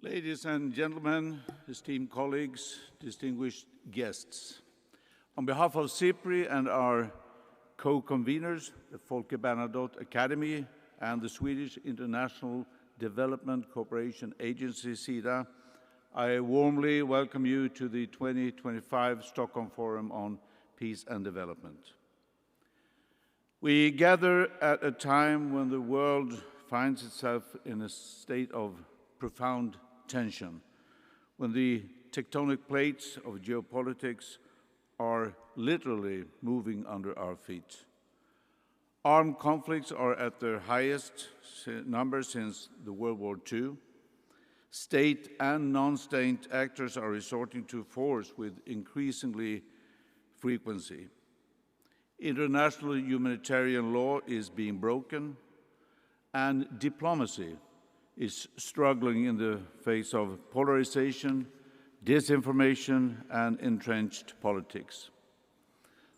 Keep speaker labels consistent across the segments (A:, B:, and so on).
A: Ladies and gentlemen, esteemed colleagues, distinguished guests, on behalf of SIPRI and our co-conveners, the Folke Bernadotte Academy and the Swedish International Development Cooperation Agency, SIDA, I warmly welcome you to the 2025 Stockholm Forum on Peace and Development. We gather at a time when the world finds itself in a state of profound tension, when the tectonic plates of geopolitics are literally moving under our feet. Armed conflicts are at their highest number since the World War II. State and non-state actors are resorting to force with increasingly frequency. International humanitarian law is being broken, and diplomacy is struggling in the face of polarization, disinformation, and entrenched politics.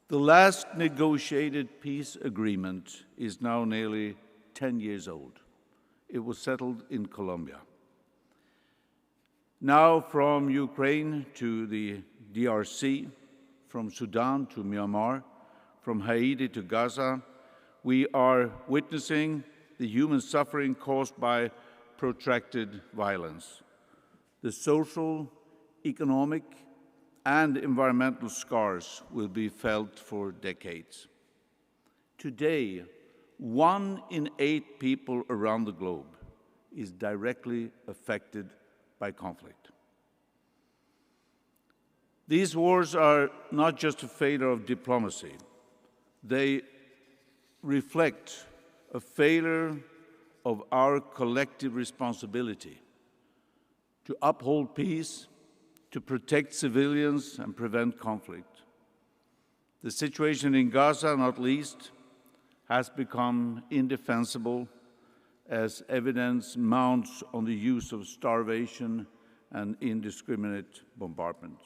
A: The last negotiated peace agreement is now nearly 10 years old. It was settled in Colombia. Now, from Ukraine to the DRC, from Sudan to Myanmar, from Haiti to Gaza, we are witnessing the human suffering caused by protracted violence. The social, economic, and environmental scars will be felt for decades. Today, 1 in 8 people around the globe is directly affected by conflict. These wars are not just a failure of diplomacy. They reflect a failure of our collective responsibility to uphold peace, to protect civilians and prevent conflict. The situation in Gaza, not least, has become indefensible as evidence mounts on the use of starvation and indiscriminate bombardment.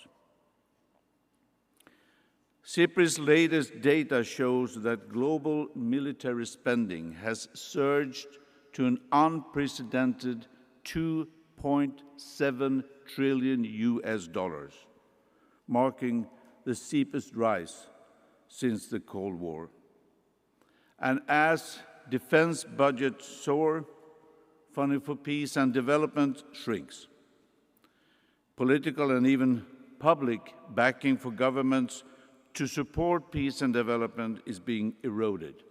A: SIPRI's latest data shows that global military spending has surged to an unprecedented $2.7 trillion, marking the steepest rise since the Cold War. And as defense budgets soar, funding for peace and development shrinks. Political and even public backing for governments to support peace and development is being eroded,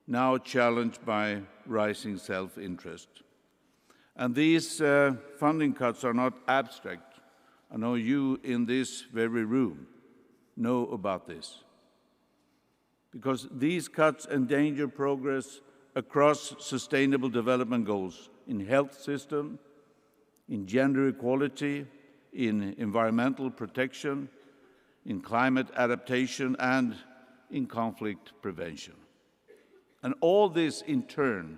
A: now challenged by rising self-interest. And these funding cuts are not abstract. I know you in this very room know about this, because these cuts endanger progress across sustainable development goals in health system, in gender equality, in environmental protection, in climate adaptation, and in conflict prevention. And all this, in turn,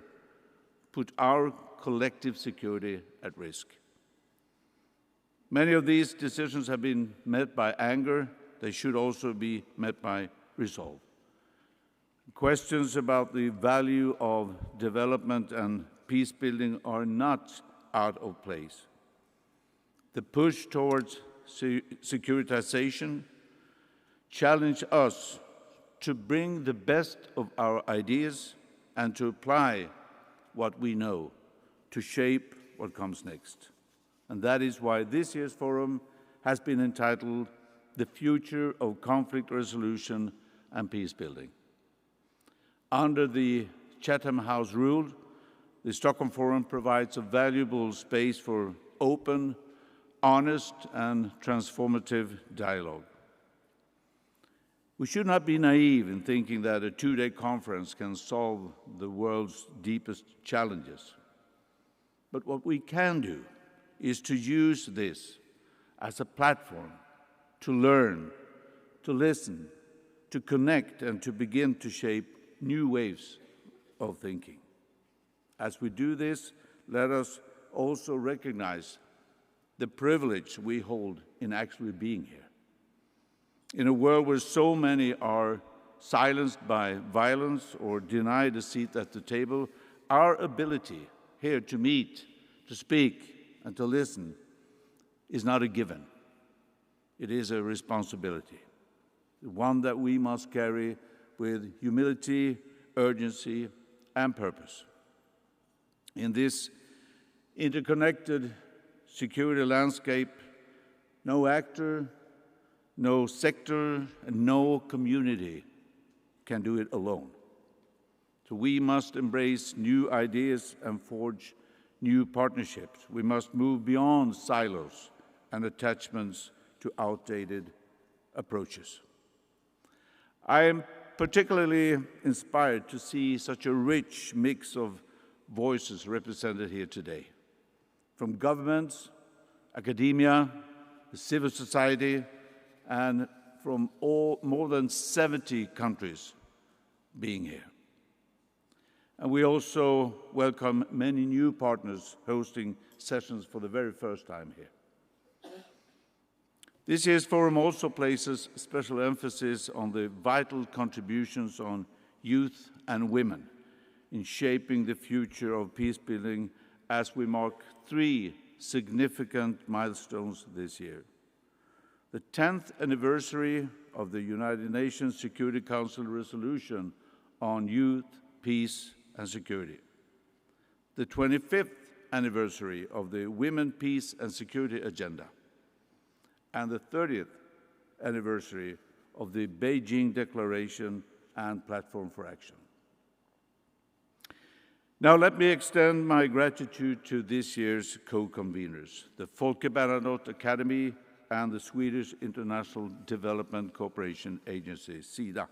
A: put our collective security at risk. Many of these decisions have been met by anger. They should also be met by resolve. Questions about the value of development and peace building are not out of place. The push towards securitization challenge us to bring the best of our ideas and to apply what we know to shape what comes next. And that is why this year's forum has been entitled The Future of Conflict Resolution and Peace Building. Under the Chatham House rule, the Stockholm Forum provides a valuable space for open, honest, and transformative dialogue. We should not be naive in thinking that a 2-day conference can solve the world's deepest challenges. But what we can do is to use this as a platform to learn, to listen, to connect, and to begin to shape new ways of thinking. As we do this, let us also recognize the privilege we hold in actually being here. In a world where so many are silenced by violence or denied a seat at the table, our ability here to meet, to speak, and to listen is not a given. It is a responsibility, one that we must carry with humility, urgency, and purpose. In this interconnected security landscape, no actor, no sector, and no community can do it alone. So we must embrace new ideas and forge new partnerships. We must move beyond silos and attachments to outdated approaches. I am particularly inspired to see such a rich mix of voices represented here today, from governments, academia, the civil society, and from more than 70 countries being here. And we also welcome many new partners hosting sessions for the very first time here. This year's forum also places special emphasis on the vital contributions on youth and women in shaping the future of peacebuilding as we mark 3 significant milestones this year. The 10th anniversary of the United Nations Security Council resolution on youth, peace, and security. The 25th anniversary of the Women, Peace, and Security Agenda. And the 30th anniversary of the Beijing Declaration and Platform for Action. Now let me extend my gratitude to this year's co-conveners, the Folke Bernadotte Academy and the Swedish International Development Cooperation Agency, SIDA.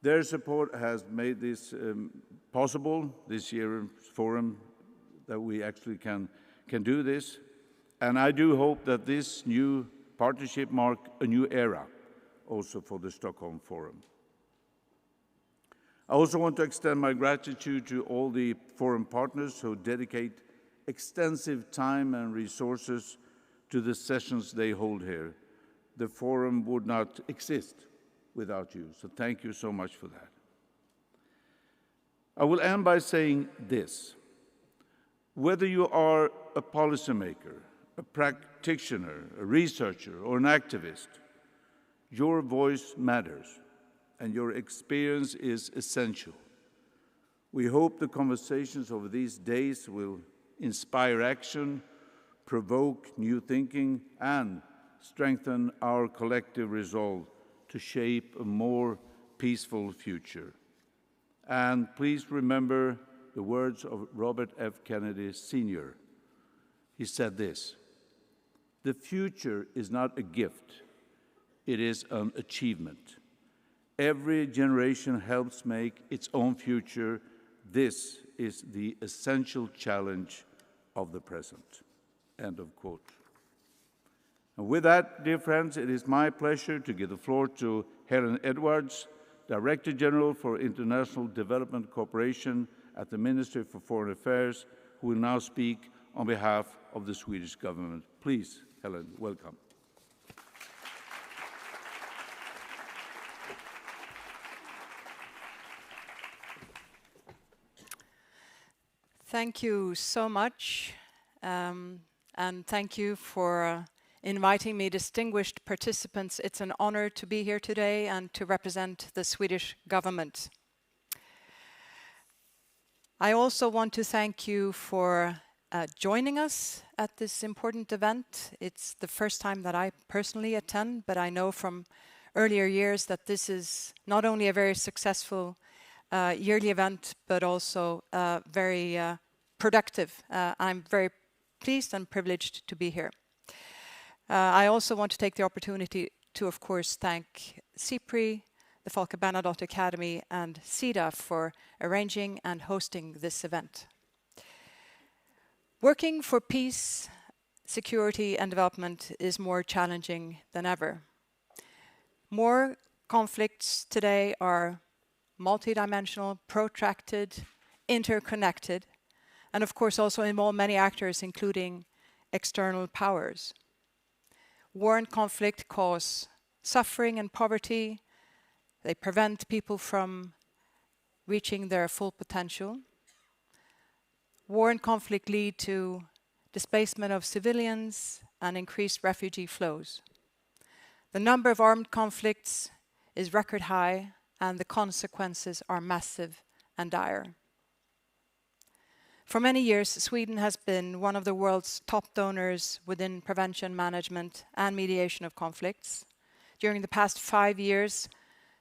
A: Their support has made this possible, this year's forum, that we actually can do this. And I do hope that this new partnership marks a new era also for the Stockholm Forum. I also want to extend my gratitude to all the forum partners who dedicate extensive time and resources to the sessions they hold here. The forum would not exist without you, so thank you so much for that. I will end by saying this. Whether you are a policymaker, a practitioner, a researcher, or an activist, your voice matters, and your experience is essential. We hope the conversations over these days will inspire action, provoke new thinking, and strengthen our collective resolve to shape a more peaceful future. And please remember the words of Robert F. Kennedy Sr. He said this: "The future is not a gift, it is an achievement. Every generation helps make its own future. This is the essential challenge of the present." End of quote. And with that, dear friends, it is my pleasure to give the floor to Helen Eduards, Director General for International Development Cooperation at the Ministry for Foreign Affairs, who will now speak on behalf of the Swedish government. Please, Helen, welcome.
B: Thank you so much, and thank you for inviting me, distinguished participants. It's an honor to be here today and to represent the Swedish government. I also want to thank you for joining us at this important event. It's the first time that I personally attend, but I know from earlier years that this is not only a very successful yearly event, but also very productive. I'm very pleased and privileged to be here. I also want to take the opportunity to, of course, thank SIPRI, the Folke Bernadotte Academy, and SIDA for arranging and hosting this event. Working for peace, security, and development is more challenging than ever. More conflicts today are multidimensional, protracted, interconnected, and of course also involve many actors, including external powers. War and conflict cause suffering and poverty. They prevent people from reaching their full potential. War and conflict lead to displacement of civilians, and increased refugee flows. The number of armed conflicts is record high, and the consequences are massive and dire. For many years, Sweden has been one of the world's top donors within prevention, management, and mediation of conflicts. During the past 5 years,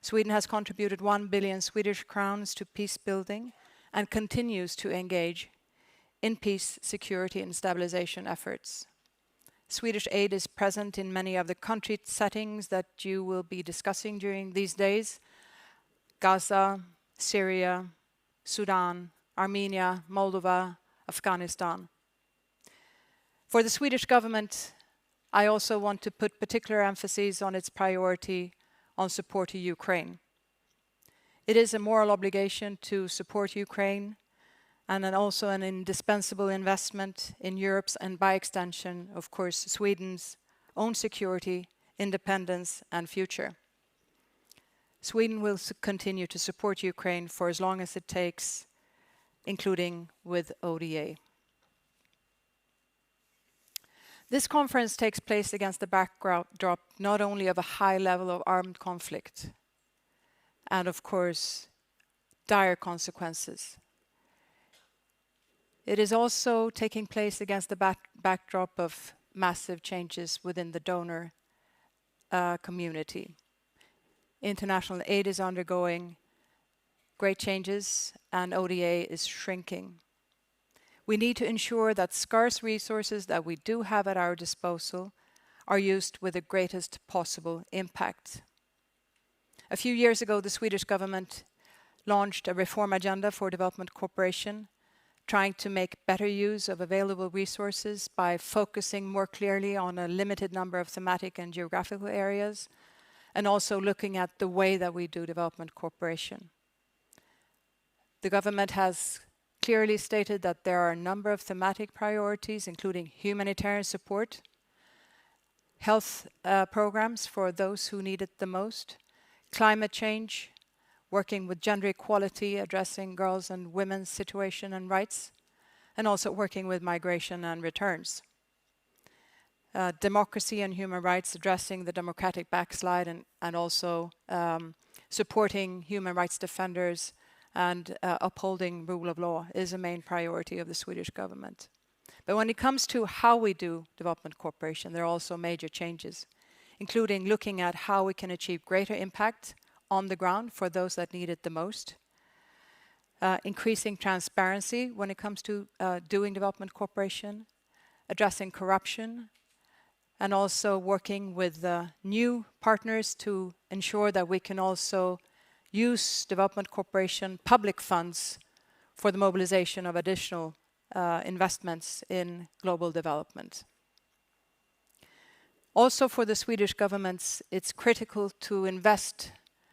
B: Sweden has contributed 1 billion Swedish crowns to peace building and continues to engage in peace, security, and stabilization efforts. Swedish aid is present in many of the country settings that you will be discussing during these days: Gaza, Syria, Sudan, Armenia, Moldova, Afghanistan. For the Swedish government, I also want to put particular emphasis on its priority on support to Ukraine. It is a moral obligation to support Ukraine and then also an indispensable investment in Europe's and by extension, of course, Sweden's own security, independence and future. Sweden will continue to support Ukraine for as long as it takes, including with ODA. This conference takes place against the backdrop not only of a high level of armed conflict and, of course, dire consequences. It is also taking place against the backdrop of massive changes within the donor community. International aid is undergoing great changes and ODA is shrinking. We need to ensure that scarce resources that we do have at our disposal are used with the greatest possible impact. A few years ago, the Swedish government launched a reform agenda for development cooperation, trying to make better use of available resources by focusing more clearly on a limited number of thematic and geographical areas, and also looking at the way that we do development cooperation. The government has clearly stated that there are a number of thematic priorities, including humanitarian support, health programs for those who need it the most, climate change, working with gender equality, addressing girls' and women's situation and rights, and also working with migration and returns. Democracy and human rights, addressing the democratic backslide and also supporting human rights defenders and upholding rule of law is a main priority of the Swedish government. But when it comes to how we do development cooperation, there are also major changes, including looking at how we can achieve greater impact on the ground for those that need it the most, increasing transparency when it comes to doing development cooperation, addressing corruption, and also working with new partners to ensure that we can also use development cooperation public funds for the mobilization of additional investments in global development. Also for the Swedish governments, it's critical to invest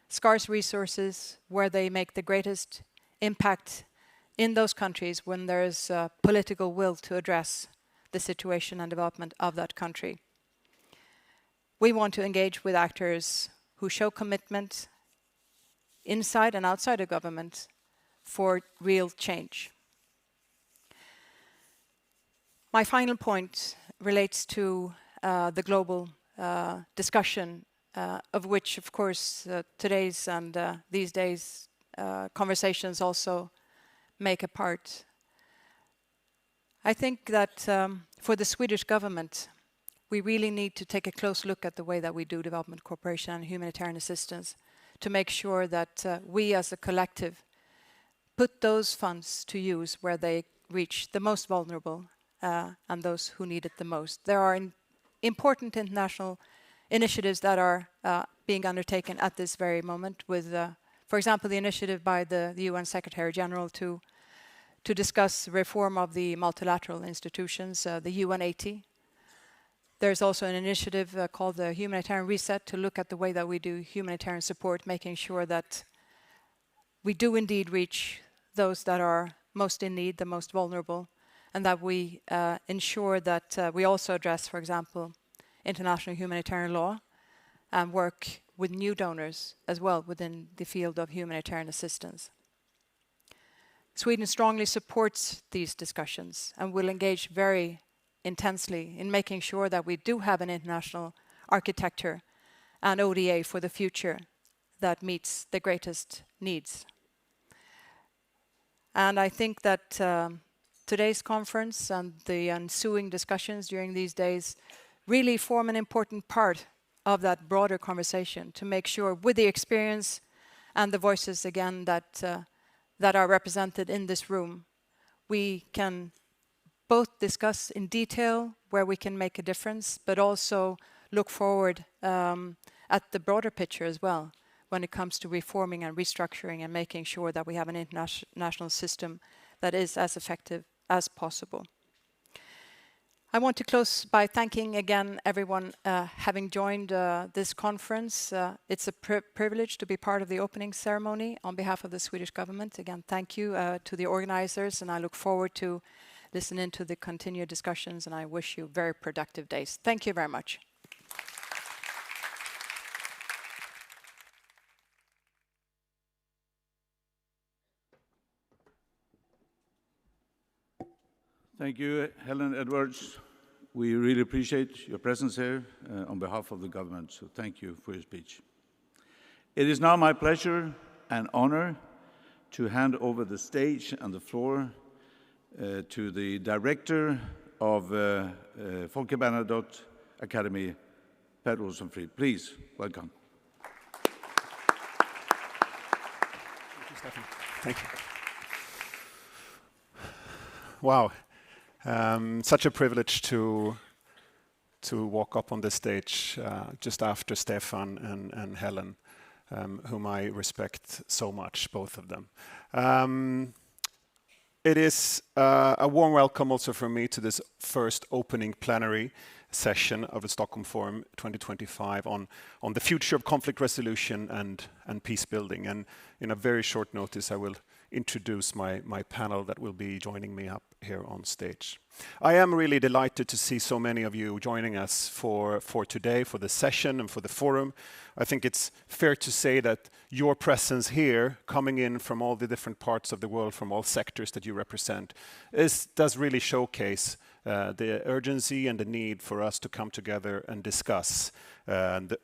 B: scarce resources where they make the greatest impact in those countries when there is political will to address the situation and development of that country. We want to engage with actors who show commitment inside and outside of government for real change. My final point relates to the global discussion, of which, of course, today's and these days conversations also make a part. I think that for the Swedish government, we really need to take a close look at the way that we do development cooperation and humanitarian assistance to make sure that we as a collective put those funds to use where they reach the most vulnerable and those who need it the most. There are important international initiatives that are being undertaken at this very moment with, for example, the initiative by the UN Secretary General to discuss reform of the multilateral institutions, the UN 80. There's also an initiative called the Humanitarian Reset to look at the way that we do humanitarian support, making sure that we do indeed reach those that are most in need, the most vulnerable, and that we ensure that we also address, for example, international humanitarian law and work with new donors as well within the field of humanitarian assistance. Sweden strongly supports these discussions and will engage very intensely in making sure that we do have an international architecture and ODA for the future that meets the greatest needs. And I think that today's conference and the ensuing discussions during these days really form an important part of that broader conversation to make sure, with the experience and the voices again that are represented in this room, we can both discuss in detail where we can make a difference, but also look forward at the broader picture as well when it comes to reforming and restructuring and making sure that we have an international system that is as effective as possible. I want to close by thanking again everyone having joined this conference. It's a privilege to be part of the opening ceremony on behalf of the Swedish government. Again, thank you to the organizers, and I look forward to listening to the continued discussions, and I wish you very productive days. Thank you very much.
A: Thank you, Helen, Edwards. We really appreciate your presence here on behalf of the government, so thank you for your speech. It is now my pleasure and honor to hand over the stage and the floor to the director of Folke Bernadotte Academy, Per Olsson Fridh. Please, welcome.
C: Thank you, Stefan. Thank you. Wow. Such a privilege to walk up on this stage just after Stefan and Helen, whom I respect so much, both of them. It is a warm welcome also from me to this first opening plenary session of the Stockholm Forum 2025 on the future of conflict resolution and peace building. And in a very short notice, I will introduce my panel that will be joining me up here on stage. I am really delighted to see so many of you joining us for today, for the session and for the forum. I think it's fair to say that your presence here, coming in from all the different parts of the world, from all sectors that you represent, does really showcase the urgency and the need for us to come together and discuss and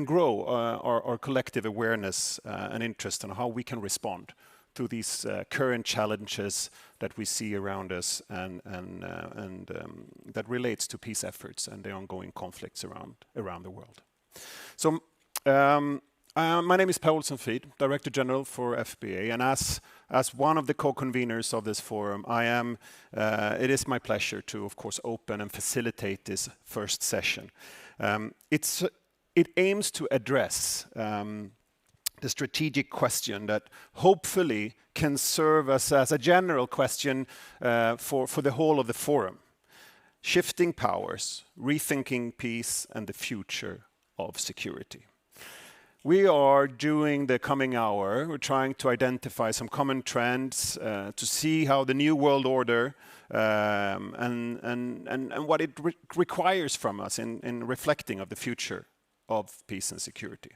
C: grow our collective awareness and interest in how we can respond to these current challenges that we see around us and that relates to peace efforts and the ongoing conflicts around the world. So my name is Per Olsson Fridh, Director General for FBA, and as one of the co-conveners of this forum, it is my pleasure to, of course, open and facilitate this first session. It aims to address the strategic question that hopefully can serve as a general question for the whole of the forum. Shifting powers, rethinking peace, and the future of security. We are, during the coming hour, we're trying to identify some common trends to see how the new world order and what it requires from us in reflecting of the future of peace and security.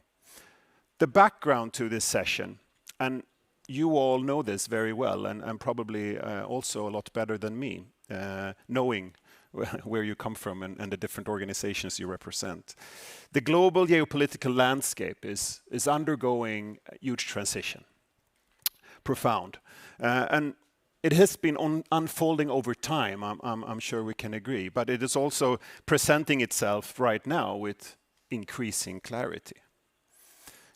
C: The background to this session, and you all know this very well, and probably also a lot better than me, knowing where you come from and the different organizations you represent. The global geopolitical landscape is undergoing a huge transition, profound. And it has been unfolding over time, I'm sure we can agree, but it is also presenting itself right now with increasing clarity.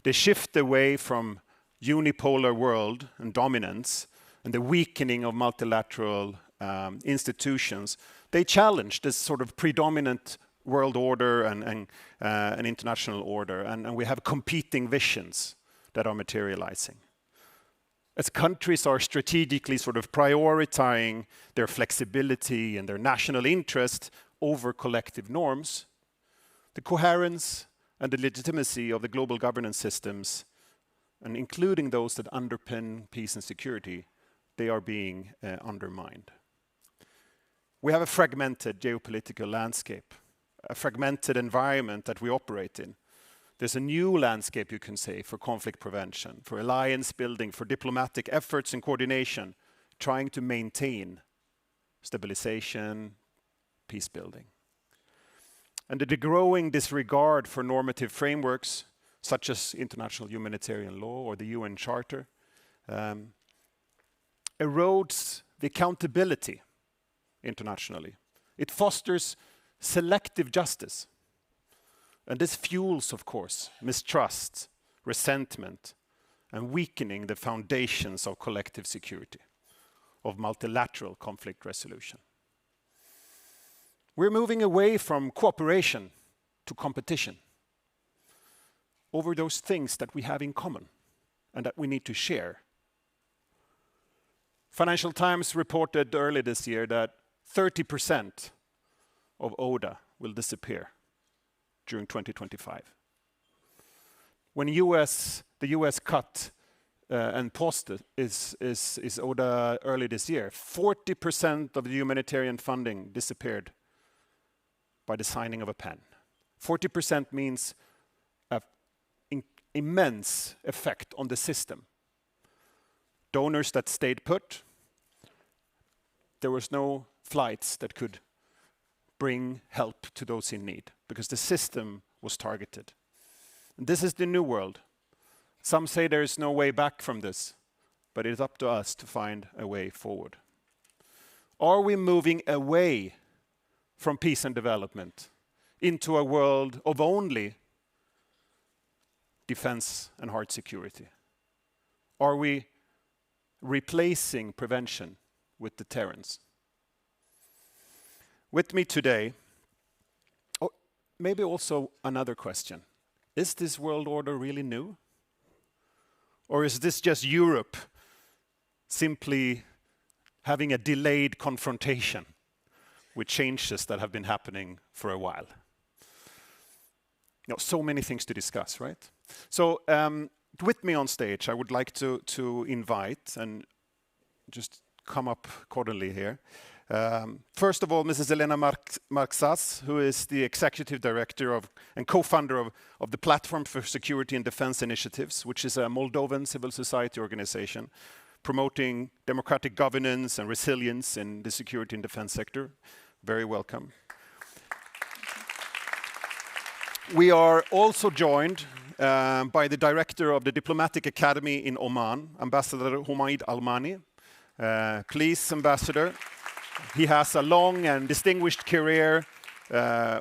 C: The shift away from unipolar world and dominance and the weakening of multilateral institutions, they challenge this sort of predominant world order and an international order, and we have competing visions that are materializing. As countries are strategically sort of prioritizing their flexibility and their national interest over collective norms, the coherence and the legitimacy of the global governance systems, and including those that underpin peace and security, they are being undermined. We have a fragmented geopolitical landscape, a fragmented environment that we operate in. There's a new landscape, you can say, for conflict prevention, for alliance building, for diplomatic efforts and coordination, trying to maintain stabilization, peace building. And the growing disregard for normative frameworks, such as international humanitarian law or the UN Charter, erodes the accountability internationally. It fosters selective justice. And this fuels, of course, mistrust, resentment, and weakening the foundations of collective security, of multilateral conflict resolution. We're moving away from cooperation to competition over those things that we have in common and that we need to share. Financial Times reported early this year that 30% of ODA will disappear during 2025. When the US cut and paused is ODA early this year, 40% of the humanitarian funding disappeared by the signing of a pen. 40% means an immense effect on the system. Donors that stayed put, there was no flights that could bring help to those in need because the system was targeted. And this is the new world. Some say there is no way back from this, but it is up to us to find a way forward. Are we moving away from peace and development into a world of only defense and hard security? Are we replacing prevention with deterrence? With me today, maybe also another question. Is this world order really new? Or is this just Europe simply having a delayed confrontation with changes that have been happening for a while? So many things to discuss, right? So with me on stage, I would like to invite, and just come up accordingly here. First of all, Mrs. Elena Mârzac, who is the Executive Director and co-founder of the Platform for Security and Defense Initiatives, which is a Moldovan civil society organization promoting democratic governance and resilience in the security and defense sector. Very welcome. We are also joined by the Director of the Diplomatic Academy in Oman, Ambassador Humaid Al-Maani. Please, Ambassador. He has a long and distinguished career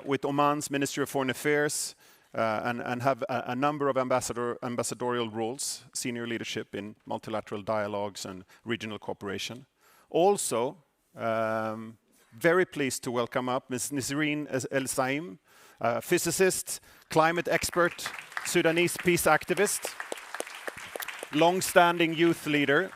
C: with Oman's Ministry of Foreign Affairs and have a number of ambassadorial roles, senior leadership in multilateral dialogues and regional cooperation. Also, very pleased to welcome up Ms. Nisreen Elsaim, physicist, climate expert, Sudanese peace activist, long-standing youth leader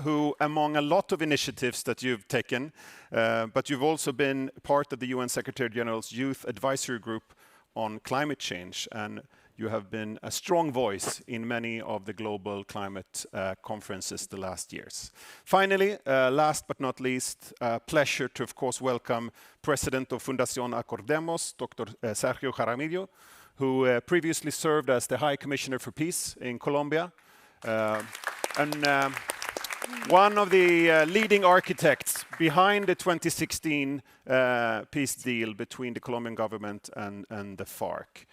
C: who, among a lot of initiatives that you've taken, but you've also been part of the UN Secretary General's Youth Advisory Group on climate change, and you have been a strong voice in many of the global climate conferences the last years. Finally, last but not least, pleasure to, of course, welcome President of Fundación Acordemos, Dr. Sergio Jaramillo, who previously served as the High Commissioner for Peace in Colombia, and one of the leading architects behind the 2016 peace deal between the Colombian government and the FARC,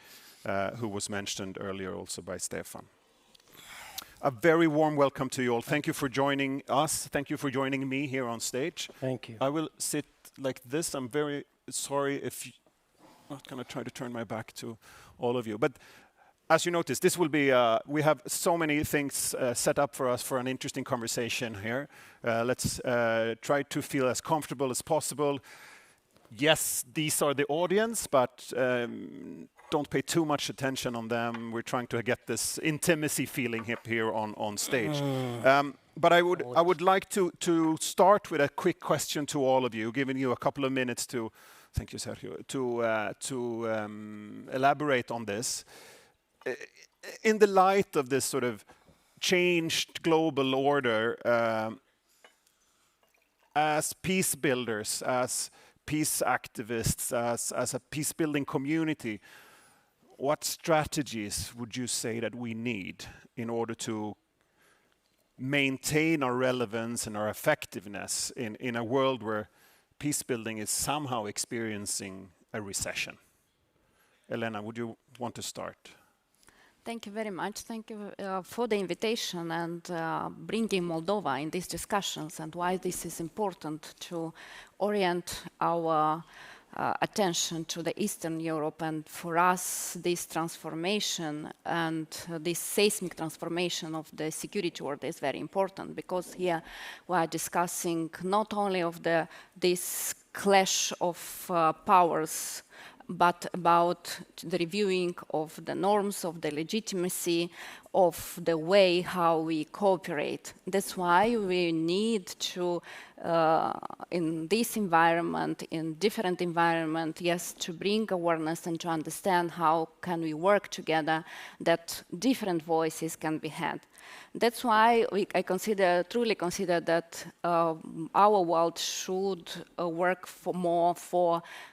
C: who was mentioned earlier also by Stefan. A very warm welcome to you all. Thank you for joining us. Thank you for joining me here on stage.
D: Thank you.
C: I will sit like this. I'm very sorry if I'm not going to try to turn my back to all of you. But as you notice, this will be, we have so many things set up for us for an interesting conversation here. Let's try to feel as comfortable as possible. Yes, these are the audience, but don't pay too much attention on them. We're trying to get this intimacy feeling here on stage. But I would like to start with a quick question to all of you, giving you a couple of minutes to, thank you, Sergio, to elaborate on this. In the light of this sort of changed global order, as peace builders, as peace activists, as a peace-building community, what strategies would you say that we need in order to maintain our relevance and our effectiveness in a world where peace building is somehow experiencing a recession. Elena, would you want to start?
D: Thank you very much. Thank you for the invitation and bringing Moldova in these discussions, and why this is important to orient our attention to the Eastern Europe. And for us, this transformation and this seismic transformation of the security world is very important, because here we are discussing not only of this clash of powers, but about the reviewing of the norms, of the legitimacy, of the way how we cooperate. That's why we need to, in this environment, in different environment, yes, to bring awareness and to understand how can we work together, that different voices can be had. That's why I truly consider that our world should work for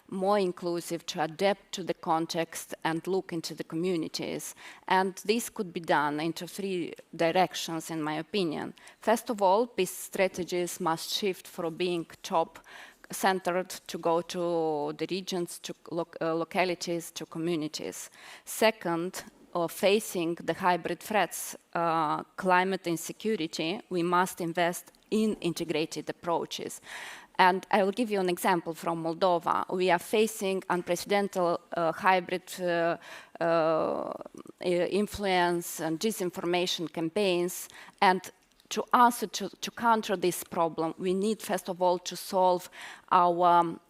D: more inclusive, to adapt to the context and look into the communities. And this could be done into 3 directions, in my opinion. First of all, peace strategies must shift from being top-centered to go to the regions, to localities, to communities. Second, facing the hybrid threats, climate insecurity, we must invest in integrated approaches. And I will give you an example from Moldova. We are facing unprecedented hybrid influence and disinformation campaigns. And to answer, to counter this problem, we need, first of all, to solve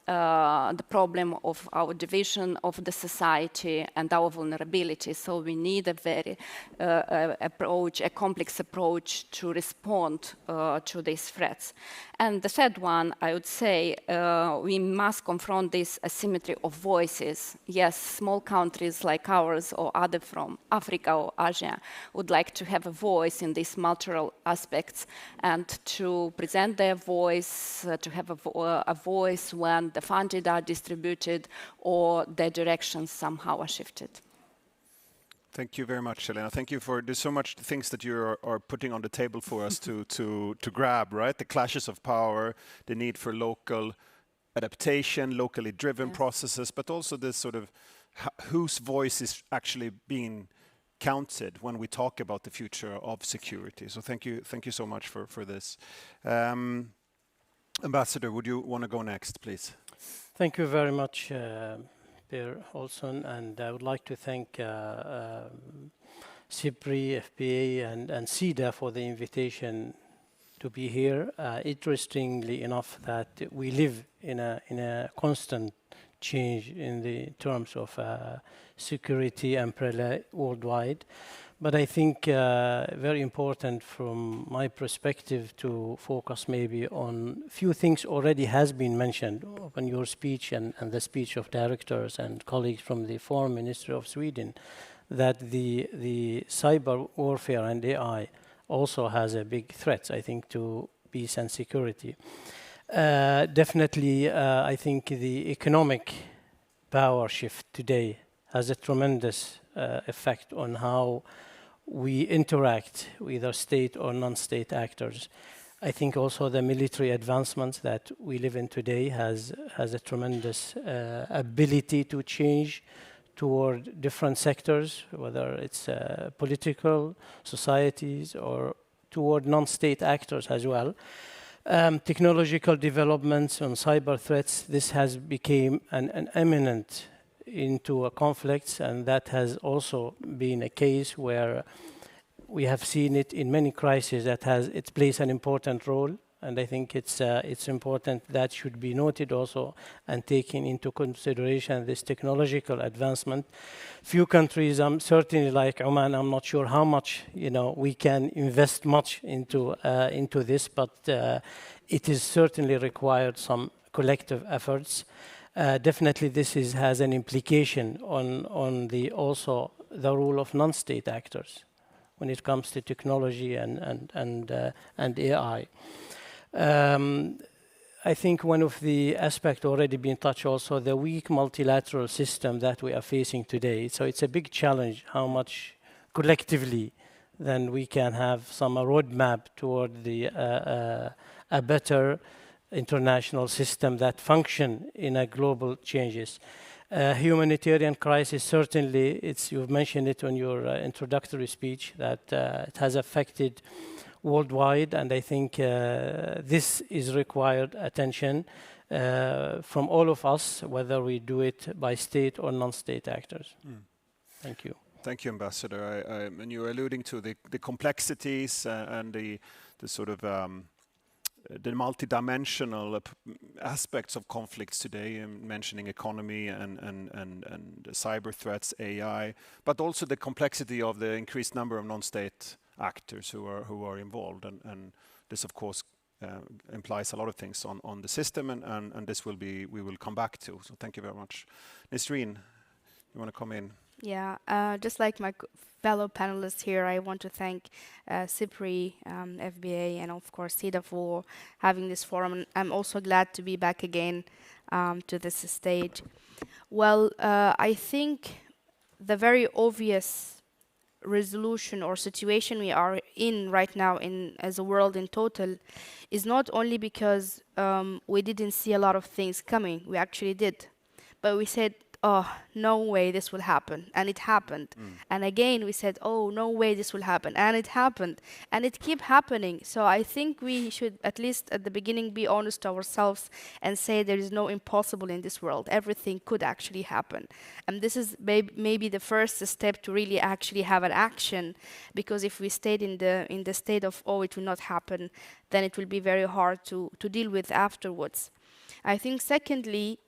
D: the problem of our division of the society and our vulnerability. So we need a very a complex approach to respond to these threats. And the third one, I would say, we must confront this asymmetry of voices. Yes, small countries like ours or other from Africa or Asia would like to have a voice in these multilateral aspects and to present their voice, to have a voice when the funding are distributed or their directions somehow are shifted.
C: Thank you very much, Elena. Thank you for, there's so much things that you are putting on the table for us to grab, right? The clashes of power, the need for local adaptation, locally driven processes, but also this sort of whose voice is actually being counted when we talk about the future of security. So thank you so much for this. Ambassador, would you want to go next, please?
E: Thank you very much, Olsson, and I would like to thank SIPRI, FPA, and SIDA for the invitation to be here. Interestingly enough, that we live in a constant change in the terms of security umbrella worldwide. But I think very important from my perspective to focus maybe on few things already has been mentioned in your speech and the speech of directors and colleagues from the Foreign Ministry of Sweden, that the cyber warfare and AI also has a big threat, I think, to peace and security. Definitely, I think the economic power shift today has a tremendous effect on how we interact with our state or non-state actors. I think also the military advancements that we live in today has a tremendous ability to change toward different sectors, whether it's political societies or toward non-state actors as well. Technological developments on cyber threats, this has become an eminent into a conflict, and that has also been a case where we have seen it in many crises that it plays an important role, and I think it's important that should be noted also and taken into consideration this technological advancement. Few countries, certainly like Oman, I'm not sure how much we can invest much into this, but it is certainly required some collective efforts. Definitely this has an implication on also the role of non-state actors when it comes to technology and AI. I think one of the aspects already been touched also, the weak multilateral system that we are facing today. So it's a big challenge how much collectively then we can have some roadmap toward a better international system that function in a global changes. Humanitarian crisis, certainly, you've mentioned it on your introductory speech, that it has affected worldwide, and I think this is required attention from all of us, whether we do it by state or non-state actors. Thank you.
C: Thank you, Ambassador. And you're alluding to the complexities and the sort of the multidimensional aspects of conflicts today, mentioning economy and cyber threats, AI, but also the complexity of the increased number of non-state actors who are involved, and this, of course, implies a lot of things on the system, and this we will come back to. So thank you very much. Nisreen, you want to come in?
F: Yeah, just like my fellow panelists here, I want to thank SIPRI, FBA, and of course SIDA for having this forum. And I'm also glad to be back again to this stage. Well, I think the very obvious resolution or situation we are in right now as a world in total is not only because we didn't see a lot of things coming, we actually did, but we said, oh, no way this will happen, and it happened. And again we said, oh, no way this will happen, and it happened, and it kept happening. So I think we should at least at the beginning be honest to ourselves and say there is no impossible in this world. Everything could actually happen, and this is maybe the first step to really actually have an action, because if we stayed in the state of, oh, it will not happen, then it will be very hard to deal with afterwards. I think secondly,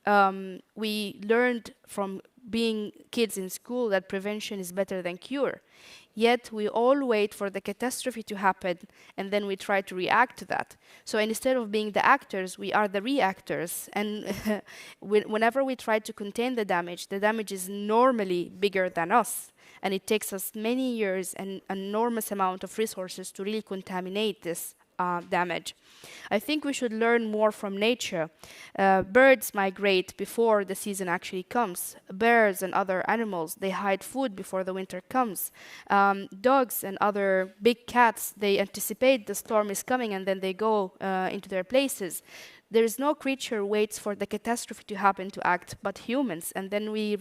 F: we learned from being kids in school that prevention is better than cure. Yet we all wait for the catastrophe to happen, and then we try to react to that. So instead of being the actors, we are the reactors. And whenever we try to contain the damage is normally bigger than us. And it takes us many years and an enormous amount of resources to really contaminate this damage. I think we should learn more from nature. Birds migrate before the season actually comes. Bears and other animals, they hide food before the winter comes. Dogs and other big cats, they anticipate the storm is coming and then they go into their places. There is no creature waits for the catastrophe to happen to act but humans, and then we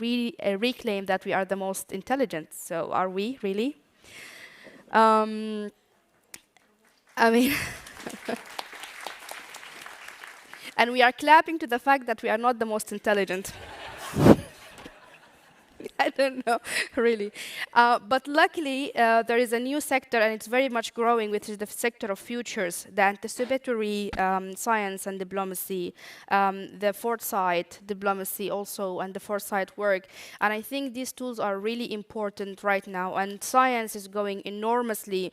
F: reclaim that we are the most intelligent. So are we really? I mean, and we are clapping to the fact that we are not the most intelligent. I don't know, really. But luckily, there is a new sector, and it's very much growing, which is the sector of futures, the anticipatory science and diplomacy, the foresight diplomacy also, and the foresight work. And I think these tools are really important right now, and science is going enormously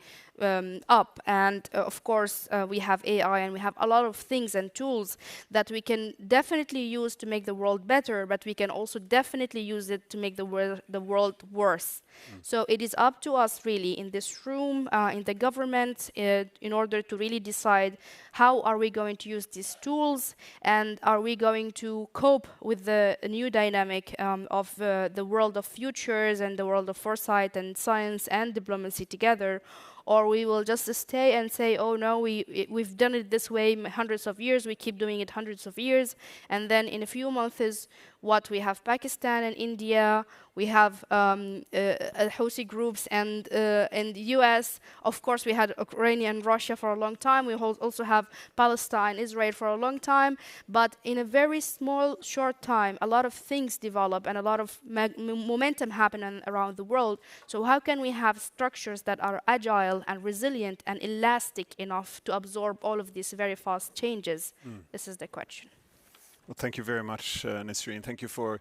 F: up. And of course, we have AI, and we have a lot of things and tools that we can definitely use to make the world better, but we can also definitely use it to make the world worse. So it is up to us really in this room, in the government, in order to really decide how are we going to use these tools, and are we going to cope with the new dynamic of the world of futures and the world of foresight and science and diplomacy together, or we will just stay and say, oh no, we've done it this way hundreds of years, we keep doing it hundreds of years, and then in a few months, what we have Pakistan and India, we have Houthi groups and the US. Of course, we had Ukraine and Russia for a long time. We also have Palestine, Israel for a long time. But in a very small, short time, a lot of things develop and a lot of momentum happen around the world. So how can we have structures that are agile and resilient and elastic enough to absorb all of these very fast changes? This is the question.
C: Well, thank you very much, Nisreen. Thank you for.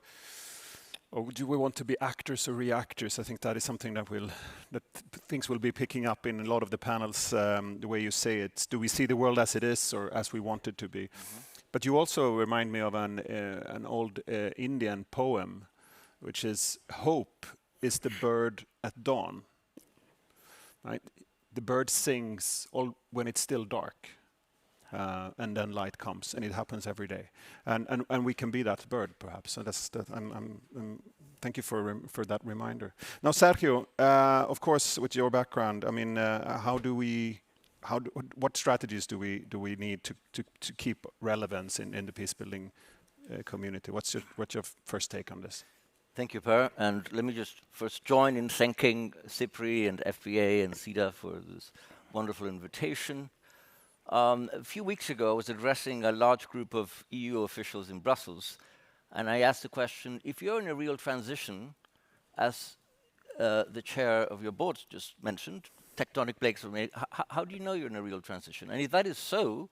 C: Or do we want to be actors or reactors? I think that is something that things will be picking up in a lot of the panels. The way you say it, do we see the world as it is or as we want it to be? But you also remind me of an old Indian poem, which is "Hope is the bird at dawn." Right, the bird sings all when it's still dark. And then light comes, and it happens every day, and we can be that bird, perhaps. So thank you for that reminder. Now, Sergio, of course, with your background, I mean, how do we what strategies do we need to keep relevance in the peace building community? What's your first take on this?
G: Thank you, Per. And let me just first join in thanking SIPRI and FBA and SIDA for this wonderful invitation. A few weeks ago, I was addressing a large group of EU officials in Brussels, and I asked the question, if you're in a real transition, as the chair of your board just mentioned, tectonic plates were made, how do you know you're in a real transition? And if that is so,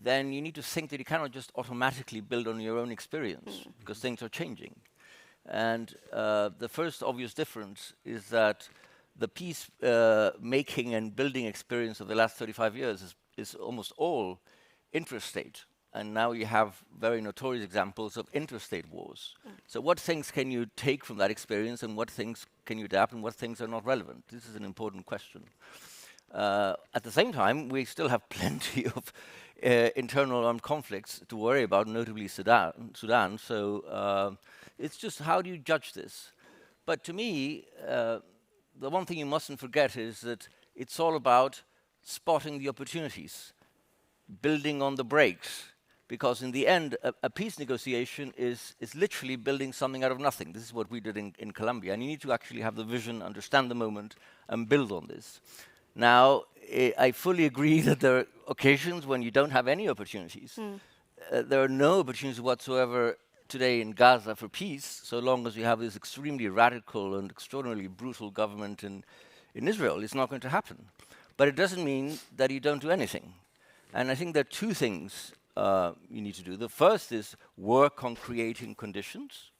G: then you need to think that you cannot just automatically build on your own experience, because things are changing. And the first obvious difference is that the peace making and building experience of the last 35 years is almost all intrastate. And now you have very notorious examples of interstate wars. So what things can you take from that experience, and what things can you adapt, and what things are not relevant? This is an important question. At the same time, we still have plenty of internal armed conflicts to worry about, notably Sudan. So it's just, how do you judge this? But to me, the one thing you mustn't forget is that it's all about spotting the opportunities, building on the breaks, because in the end, a peace negotiation is literally building something out of nothing. This is what we did in Colombia, and you need to actually have the vision, understand the moment, and build on this. Now, I fully agree that there are occasions when you don't have any opportunities. There are no opportunities whatsoever today in Gaza for peace, so long as you have this extremely radical and extraordinarily brutal government in Israel. It's not going to happen. But it doesn't mean that you don't do anything. And I think there are two things you need to do. The first is work on creating conditions.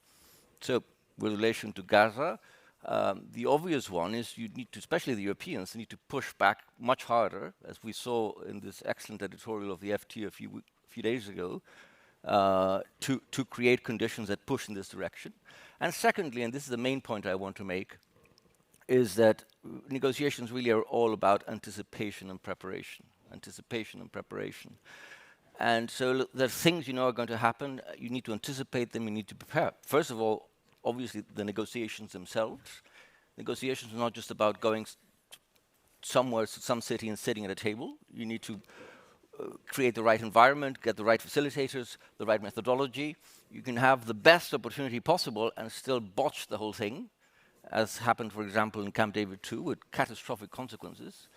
G: So with relation to Gaza, the obvious one is you need to, especially the Europeans, need to push back much harder, as we saw in this excellent editorial of the FT a few days ago, to create conditions that push in this direction. And secondly, and this is the main point I want to make, is that negotiations really are all about anticipation and preparation. Anticipation and preparation. And so there's things you know are going to happen. You need to anticipate them. You need to prepare. First of all, obviously, the negotiations themselves. Negotiations are not just about going somewhere to some city and sitting at a table. You need to create the right environment, get the right facilitators, the right methodology. You can have the best opportunity possible and still botch the whole thing, as happened, for example, in Camp David II, with catastrophic consequences.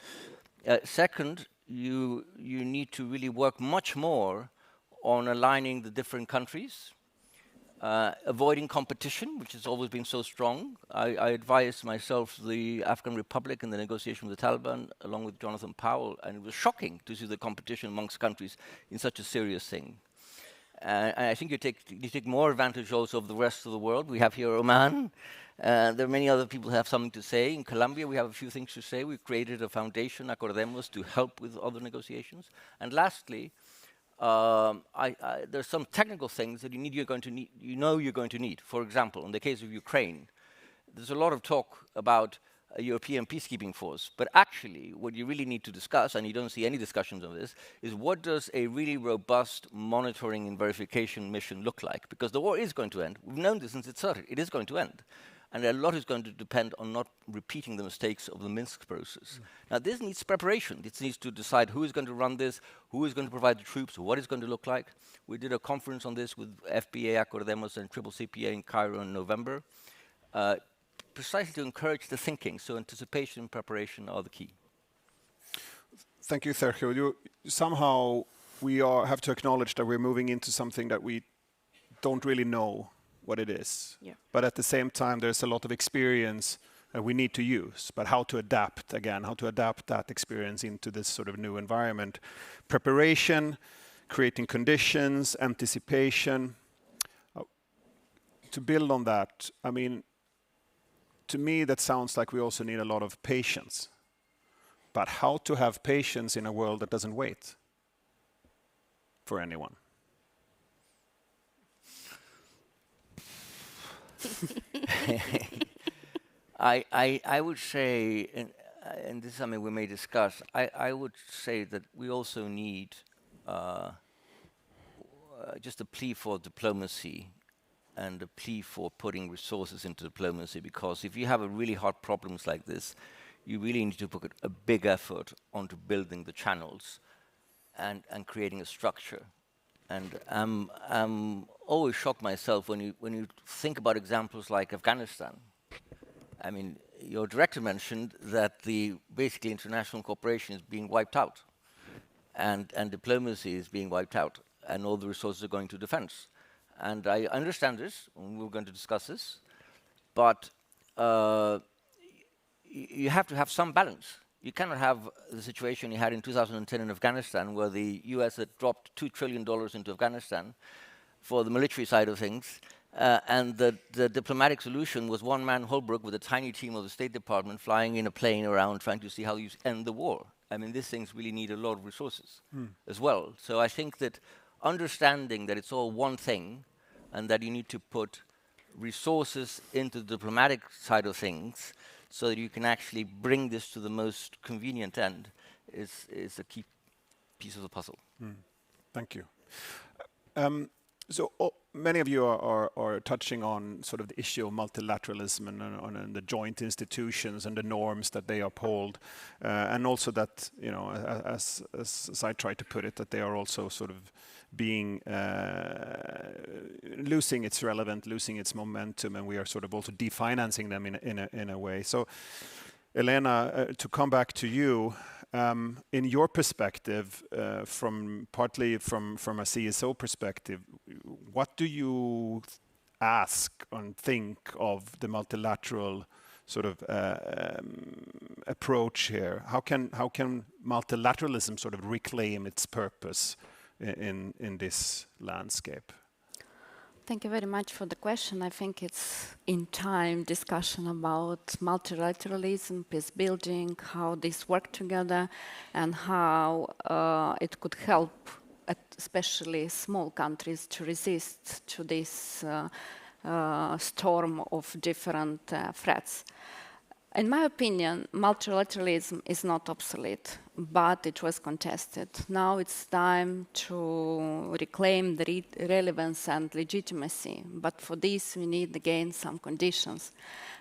G: Second, you need to really work much more on aligning the different countries, avoiding competition, which has always been so strong. I advised myself the Afghan Republic in the negotiation with the Taliban, along with Jonathan Powell, and it was shocking to see the competition amongst countries in such a serious thing. And I think you take more advantage also of the rest of the world. We have here Oman. There are many other people who have something to say. In Colombia, we have a few things to say. We've created a foundation, Acordemos, to help with other negotiations. And lastly, there's some technical things that you're going to need. For example, in the case of Ukraine, there's a lot of talk about a European peacekeeping force. But actually, what you really need to discuss, and you don't see any discussions on this, is what does a really robust monitoring and verification mission look like? Because the war is going to end. We've known this since it started. It is going to end. And a lot is going to depend on not repeating the mistakes of the Minsk process. Now, this needs preparation. It needs to decide who is going to run this, who is going to provide the troops, what it's going to look like. We did a conference on this with FBA, Acordemos, and CCCPA in Cairo in November, precisely to encourage the thinking. So anticipation and preparation are the key.
C: Thank you, Sergio. Somehow we have to acknowledge that we're moving into something that we don't really know what it is. Yeah. But at the same time, there's a lot of experience that we need to use. But how to adapt that experience into this sort of new environment. Preparation, creating conditions, anticipation. To build on that, I mean, to me, that sounds like we also need a lot of patience. But how to have patience in a world that doesn't wait for anyone?
G: I would say, and this is something we may discuss, I would say that we also need just a plea for diplomacy and a plea for putting resources into diplomacy, because if you have a really hard problems like this, you really need to put a big effort onto building the channels and creating a structure. And I'm always shocked myself when you think about examples like Afghanistan. I mean, your director mentioned that basically international cooperation is being wiped out, and diplomacy is being wiped out, and all the resources are going to defense. And I understand this, and we're going to discuss this, but you have to have some balance. You cannot have the situation you had in 2010 in Afghanistan, where the US had dropped $2 trillion into Afghanistan for the military side of things, and the diplomatic solution was one man Holbrooke with a tiny team of the State Department flying in a plane around trying to see how you end the war. I mean, these things really need a lot of resources as well. So I think that understanding that it's all one thing and that you need to put resources into the diplomatic side of things so that you can actually bring this to the most convenient end is a key piece of the puzzle.
C: Thank you. So many of you are touching on sort of the issue of multilateralism and the joint institutions and the norms that they uphold, and also that, you know, as I try to put it, that they are also sort of being losing its relevance, losing its momentum, and we are sort of also definancing them in a way. So, Elena, to come back to you. In your perspective, partly from a CSO perspective, what do you ask and think of the multilateral sort of approach here? How can multilateralism sort of reclaim its purpose in this landscape?
D: Thank you very much for the question. I think it's in time discussion about multilateralism, peace building, how this work together, and how it could help, especially small countries, to resist to this storm of different threats. In my opinion, multilateralism is not obsolete, but it was contested. Now it's time to reclaim the relevance and legitimacy. But for this, we need, again, some conditions.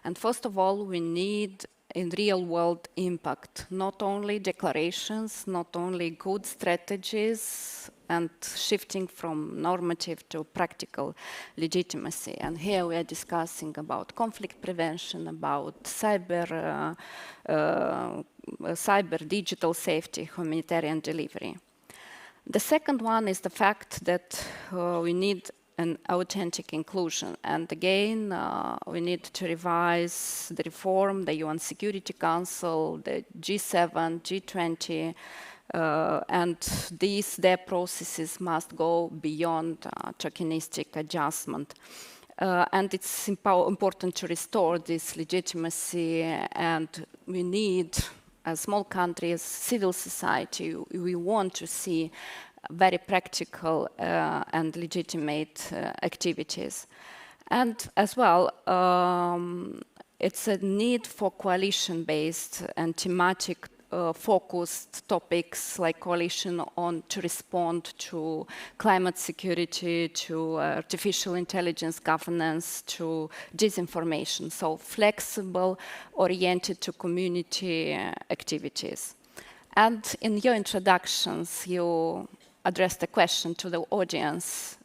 D: And first of all, we need in real-world impact, not only declarations, not only good strategies, and shifting from normative to practical legitimacy. And here we are discussing about conflict prevention, about cyber digital safety, humanitarian delivery. The second one is the fact that we need an authentic inclusion. And again, we need to revise the reform, the UN Security Council, the G7, G20, and their processes must go beyond tokenistic adjustment. And it's important to restore this legitimacy, and we need, as small countries, civil society, we want to see very practical and legitimate activities. And as well, it's a need for coalition-based and thematic focused topics like coalition to respond to climate security, to artificial intelligence governance, to disinformation. So flexible, oriented to community activities. And in your introductions, you addressed a question to the audience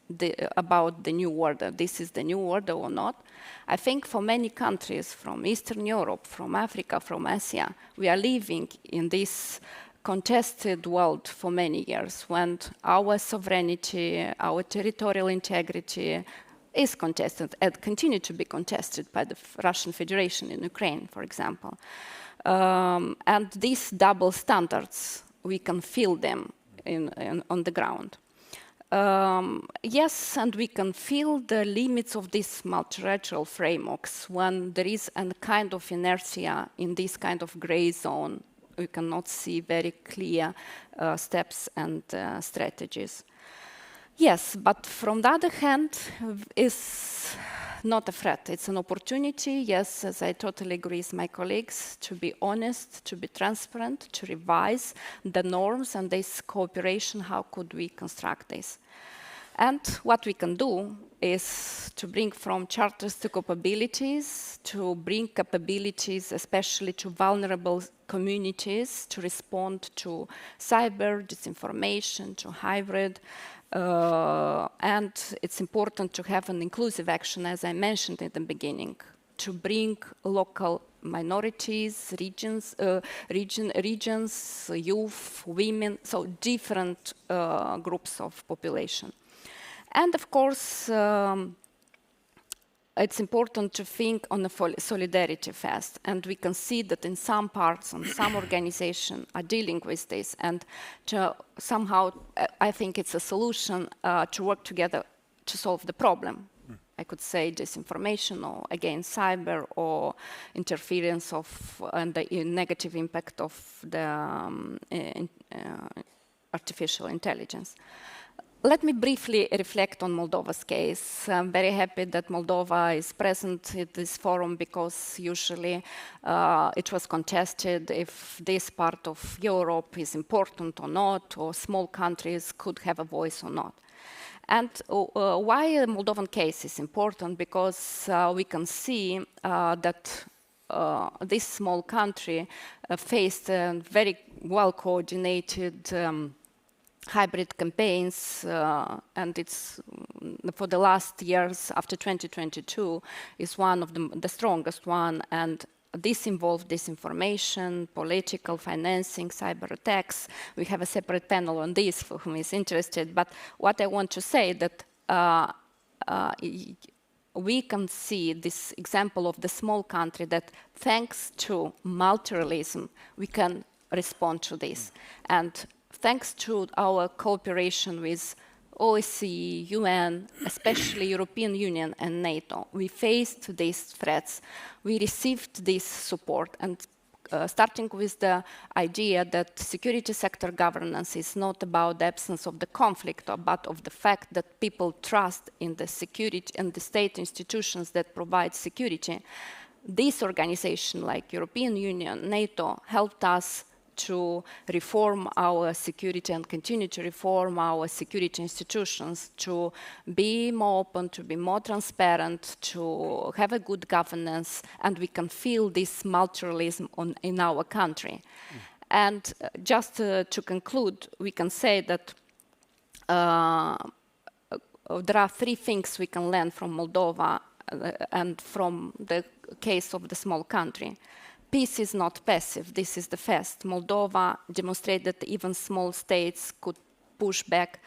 D: about the new order. This is the new order or not? I think for many countries from Eastern Europe, from Africa, from Asia, we are living in this contested world for many years when our sovereignty, our territorial integrity is contested and continue to be contested by the Russian Federation in Ukraine, for example. And these double standards, we can feel them on the ground. Yes, and we can feel the limits of these multilateral frameworks when there is a kind of inertia in this kind of gray zone. We cannot see very clear steps and strategies. Yes, but from the other hand, it's not a threat, it's an opportunity, yes, as I totally agree with my colleagues, to be honest, to be transparent, to revise the norms and this cooperation, how could we construct this? And what we can do is to bring from charters to capabilities, to bring capabilities especially to vulnerable communities to respond to cyber, disinformation, to hybrid. And it's important to have an inclusive action, as I mentioned in the beginning, to bring local minorities, regions, youth, women, so different groups of population. And of course, it's important to think on the solidarity fast. And we can see that in some parts, and some organizations are dealing with this. And to somehow, I think it's a solution to work together to solve the problem. I could say disinformation, or again cyber, or interference of and the negative impact of the artificial intelligence. Let me briefly reflect on Moldova's case. I'm very happy that Moldova is present at this forum, because usually it was contested if this part of Europe is important or not, or small countries could have a voice or not. And why the Moldovan case is important? Because we can see that this small country faced very well-coordinated hybrid campaigns, and it's for the last years after 2022 is one of the strongest one, and this involved disinformation, political financing, cyber attacks. We have a separate panel on this for whom is interested, but what I want to say that we can see this example of the small country that thanks to multilateralism, we can respond to this. And thanks to our cooperation with OSCE, UN, especially European Union and NATO, we faced these threats. We received this support, and starting with the idea that security sector governance is not about the absence of the conflict, but of the fact that people trust in the security and the state institutions that provide security. This organization, like European Union, NATO, helped us to reform our security and continue to reform our security institutions, to be more open, to be more transparent, to have a good governance, and we can feel this multilateralism in our country. And just to conclude, we can say that there are three things we can learn from Moldova and from the case of the small country. Peace is not passive, this is the fact. Moldova demonstrated that even small states could push back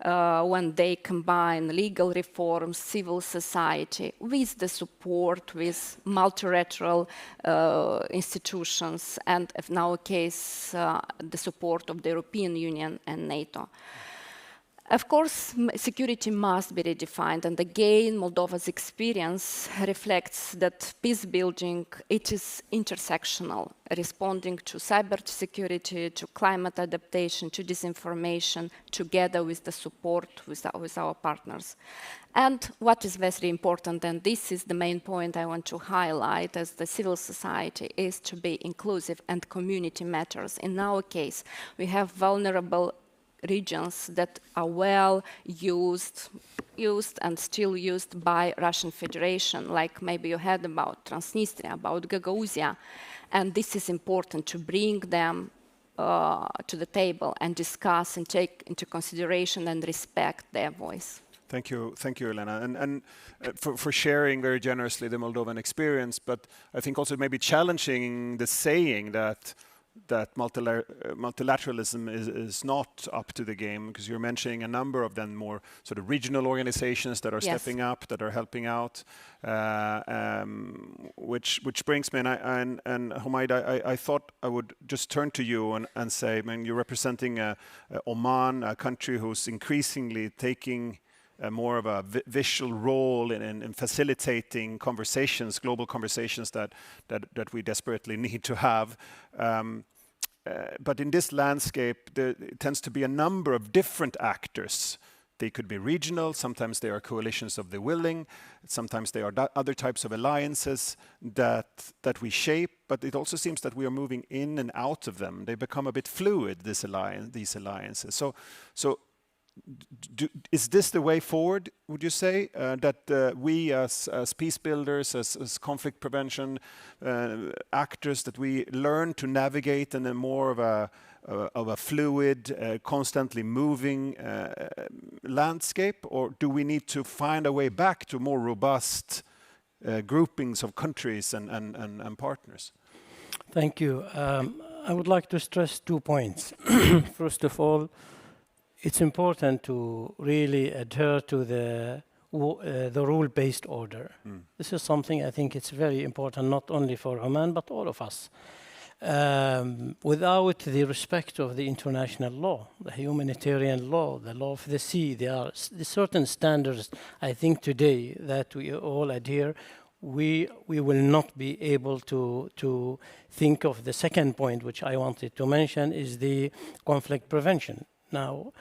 D: when they combine legal reforms, civil society, with the support, with multilateral institutions, and in our case, the support of the European Union and NATO. Of course, security must be redefined, and again, Moldova's experience reflects that peace building, it is intersectional, responding to cybersecurity, to climate adaptation, to disinformation, together with the support with our partners. And what is very important, and this is the main point I want to highlight as the civil society, is to be inclusive, and community matters. In our case, we have vulnerable regions that are well used and still used by Russian Federation, like maybe you heard about Transnistria, about Gagauzia, and this is important to bring them to the table and discuss and take into consideration and respect their voice.
C: Thank you, Elena, and for sharing very generously the Moldovan experience, but I think also maybe challenging the saying that multilateralism is not up to the game, because you're mentioning a number of them more sort of regional organizations that are stepping up, that are helping out, which brings me, and Humaid, I thought I would just turn to you and say, I mean, you're representing Oman, a country who's increasingly taking more of a visual role in facilitating conversations, global conversations that we desperately need to have. But in this landscape, there tends to be a number of different actors. They could be regional, sometimes they are coalitions of the willing, sometimes they are other types of alliances that we shape, but it also seems that we are moving in and out of them. They become a bit fluid, these alliances. So is this the way forward, would you say, that we as peace builders, as conflict prevention actors, that we learn to navigate in a more of a fluid, constantly moving landscape, or do we need to find a way back to more robust groupings of countries and partners?
E: Thank you. I would like to stress 2 points. First of all, it's important to really adhere to the rule-based order. This is something I think it's very important, not only for Oman, but all of us. Without the respect of the international law, the humanitarian law, the law of the sea, there are certain standards, I think today, that we all adhere. We will not be able to think of the second point, which I wanted to mention, is the conflict prevention. Now,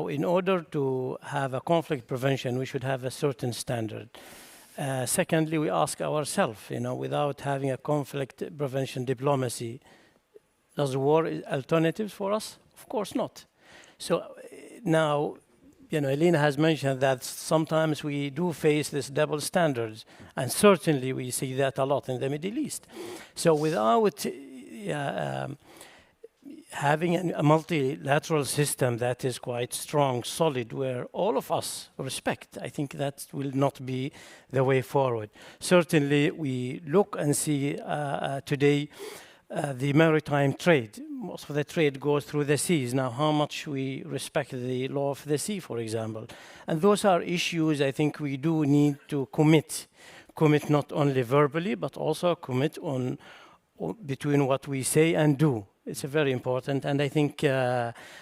E: in order to have a conflict prevention, we should have a certain standard. Secondly, we ask ourselves, without having a conflict prevention diplomacy, does war alternatives for us? Of course not. So now, Elena has mentioned that sometimes we do face this double standards, and certainly we see that a lot in the Middle East. So without having a multilateral system that is quite strong, solid, where all of us respect, I think that will not be the way forward. Certainly, we look and see today the maritime trade. Most of the trade goes through the seas. Now, how much we respect the law of the sea, for example. And those are issues I think we do need to commit not only verbally, but also commit on between what we say and do. It's very important, and I think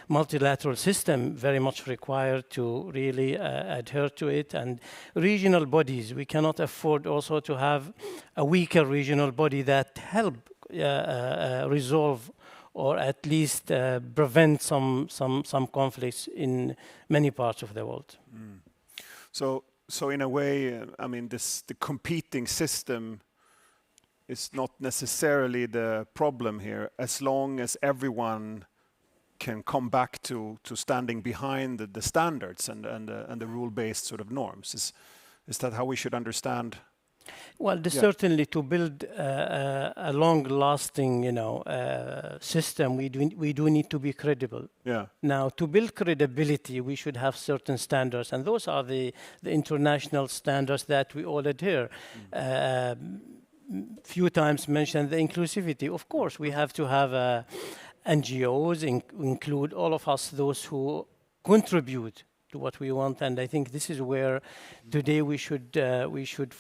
E: multilateral system very much required to really adhere to it. And regional bodies, we cannot afford also to have a weaker regional body that help resolve or at least prevent some conflicts in many parts of the world.
C: So in a way, the competing system is not necessarily the problem here, as long as everyone can come back to standing behind the standards and the rule-based sort of norms. Is that how we should understand?
E: Well, certainly to build a long-lasting, system, we do need to be credible. Yeah. Now, to build credibility, we should have certain standards, and those are the international standards that we all adhere. Few times mentioned the inclusivity. Of course, we have to have NGOs, include all of us, those who contribute to what we want. And I think this is where today we should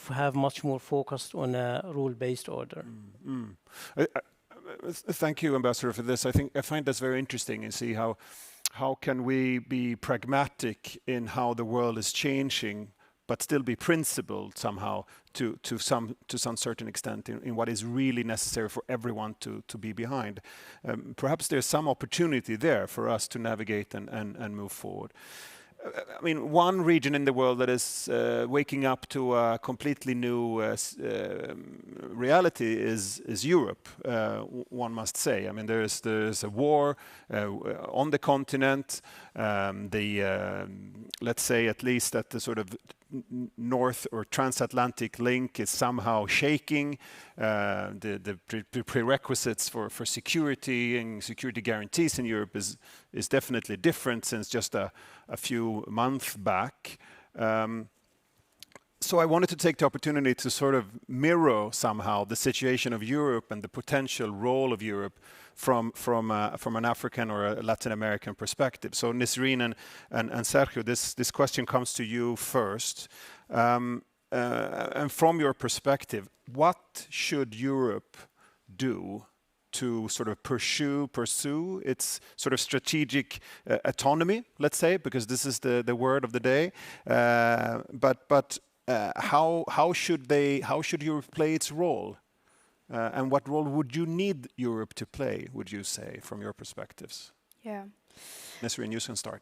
E: have much more focused on a rule-based order.
C: Thank you, Ambassador, for this. I find this very interesting and see how can we be pragmatic in how the world is changing, but still be principled somehow to some certain extent in what is really necessary for everyone to be behind. Perhaps there's some opportunity there for us to navigate and move forward. One region in the world that is waking up to a completely new reality is Europe, one must say. There's a war on the continent. Let's say at least that the sort of north or transatlantic link is somehow shaking. The prerequisites for security and security guarantees in Europe is definitely different since just a few months back. So I wanted to take the opportunity to sort of mirror somehow the situation of Europe and the potential role of Europe from an African or a Latin American perspective. So Nisreen and Sergio, this question comes to you first. And from your perspective, what should Europe do to sort of pursue its sort of strategic autonomy, let's say, because this is the word of the day. But how should Europe play its role? And what role would you need Europe to play, would you say, from your perspectives?
F: Yeah.
C: Nisreen, you can start.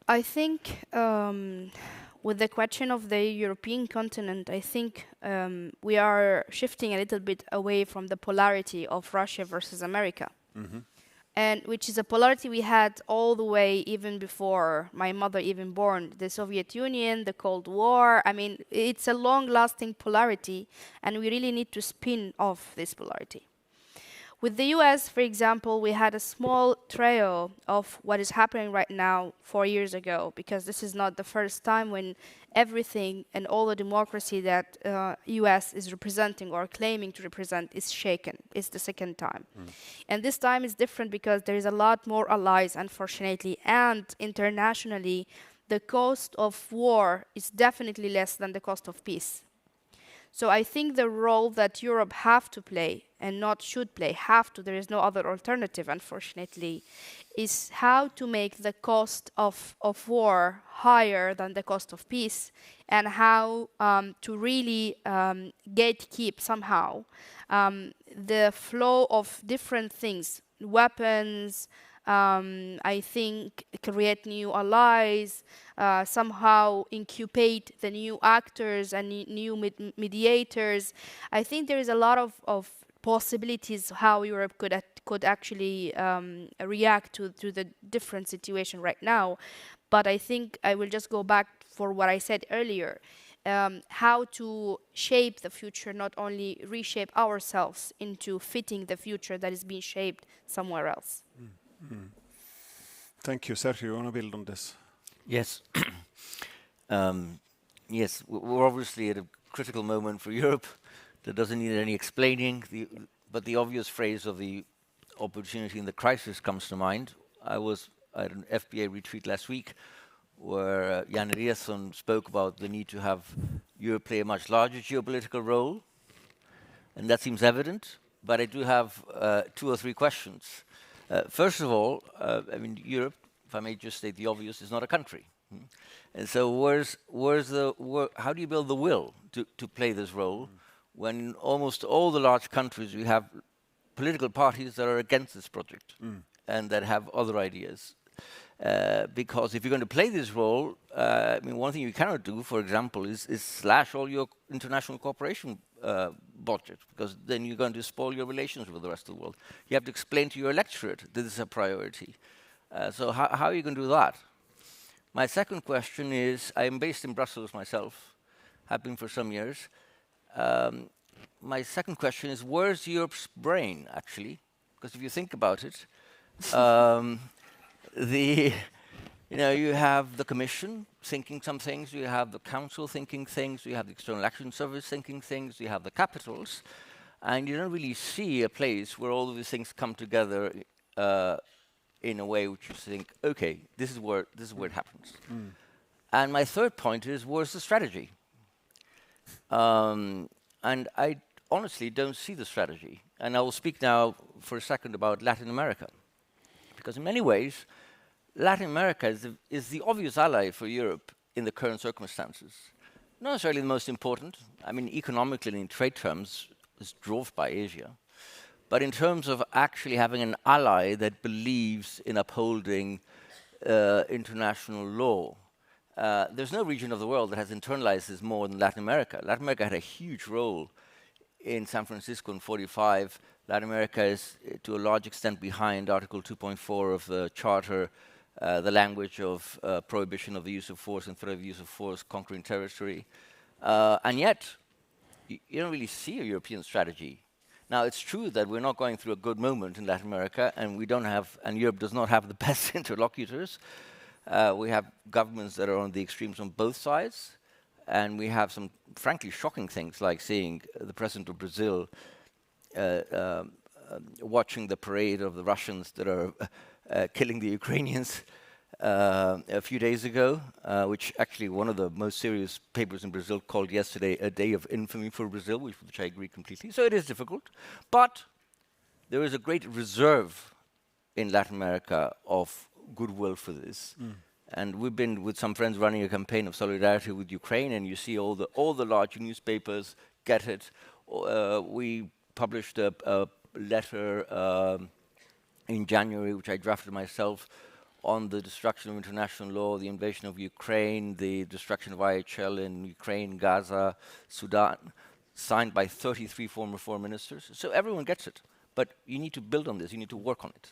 F: I think with the question of the European continent, I think we are shifting a little bit away from the polarity of Russia versus America. Mm-hmm. and which is a polarity we had all the way even before my mother even born, the Soviet Union, the Cold War. I mean, it's a long-lasting polarity, and we really need to spin off this polarity. With the US, for example, we had a small trail of what is happening right now 4 years ago, because this is not the first time when everything and all the democracy that US is representing or claiming to represent is shaken. It's the second time. And this time is different because there is a lot more allies, unfortunately, and internationally, the cost of war is definitely less than the cost of peace. So I think the role that Europe have to play, and not should play, have to, there is no other alternative, unfortunately, is how to make the cost of war higher than the cost of peace, and how to really gatekeep somehow the flow of different things, weapons, I think create new allies, somehow incubate the new actors and new mediators. I think there is a lot of possibilities how Europe could actually react to the different situation right now. But I think I will just go back for what I said earlier. How to shape the future, not only reshape ourselves into fitting the future that is being shaped somewhere else.
C: Thank you. Sergio, you want to build on this?
G: Yes. Yes, we're obviously at a critical moment for Europe that doesn't need any explaining, but the obvious phrase of the opportunity in the crisis comes to mind. I was at an FBA retreat last week where Jan Eliasson spoke about the need to have Europe play a much larger geopolitical role, and that seems evident, but I do have 2 or 3 questions. First of all, I mean, Europe, if I may just state the obvious, is not a country. And so how do you build the will to play this role when in almost all the large countries we have political parties that are against this project and that have other ideas? Because if you're going to play this role, I mean, one thing you cannot do, for example, is slash all your international cooperation budget, because then you're going to spoil your relations with the rest of the world. You have to explain to your electorate that this is a priority. So how are you going to do that? My second question is, I am based in Brussels myself, have been for some years. My second question is, where's Europe's brain, actually? Because if you think about it, you have the Commission thinking some things, you have the Council thinking things, you have the External Action Service thinking things, you have the capitals, and you don't really see a place where all of these things come together in a way which you think, okay, this is where it happens. And my third point is, where's the strategy? And I honestly don't see the strategy. And I will speak now for a second about Latin America, because in many ways, Latin America is the obvious ally for Europe in the current circumstances. Not necessarily the most important. I mean, economically and in trade terms, it's dwarfed by Asia. But in terms of actually having an ally that believes in upholding international law, there's no region of the world that has internalized this more than Latin America. Latin America had a huge role in San Francisco in '45. Latin America is, to a large extent, behind Article 2.4 of the Charter, the language of prohibition of the use of force and threat of the use of force, conquering territory. And yet, you don't really see a European strategy. Now, it's true that we're not going through a good moment in Latin America, and Europe does not have the best interlocutors. We have governments that are on the extremes on both sides, and we have some, frankly, shocking things, like seeing the president of Brazil watching the parade of the Russians that are killing the Ukrainians a few days ago, which actually one of the most serious papers in Brazil called yesterday a day of infamy for Brazil, which I agree completely. So it is difficult. But there is a great reserve in Latin America of goodwill for this. And we've been with some friends running a campaign of solidarity with Ukraine, and you see all the large newspapers get it. We published a letter in January, which I drafted myself, on the destruction of international law, the invasion of Ukraine, the destruction of IHL in Ukraine, Gaza, Sudan, signed by 33 former foreign ministers. So everyone gets it. But you need to build on this. You need to work on it.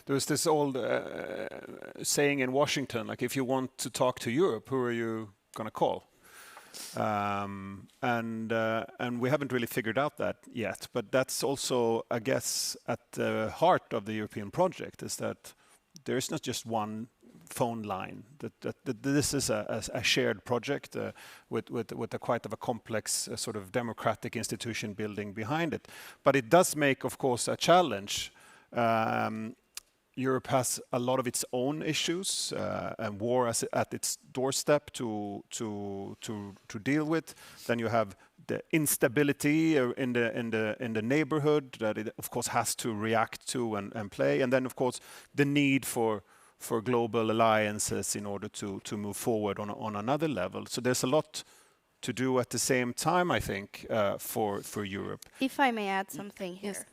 C: There's this old saying in Washington, like, if you want to talk to Europe, who are you going to call? And we haven't really figured out that yet. But that's also, I guess, at the heart of the European project, is that there is not just one phone line. That this is a shared project with a quite of a complex sort of democratic institution building behind it. But it does make, of course, a challenge. Europe has a lot of its own issues and war at its doorstep to deal with. Then you have the instability in the neighborhood that it, of course, has to react to and play. And then, of course, the need for global alliances in order to move forward on another level. So there's a lot to do at the same time, I think, for Europe.
F: If I may add something here.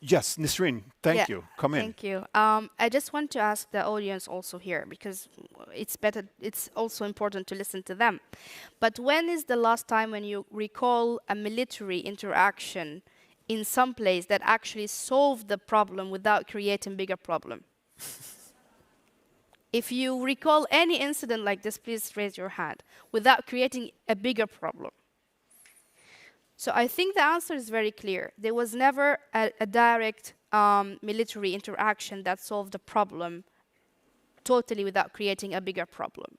C: Yes, Nisreen, thank you. Come in.
F: Thank you. I just want to ask the audience also here, because it's also important to listen to them. But when is the last time when you recall a military interaction in some place that actually solved the problem without creating bigger problem? If you recall any incident like this, please raise your hand, without creating a bigger problem. So I think the answer is very clear. There was never a direct military interaction that solved the problem totally without creating a bigger problem.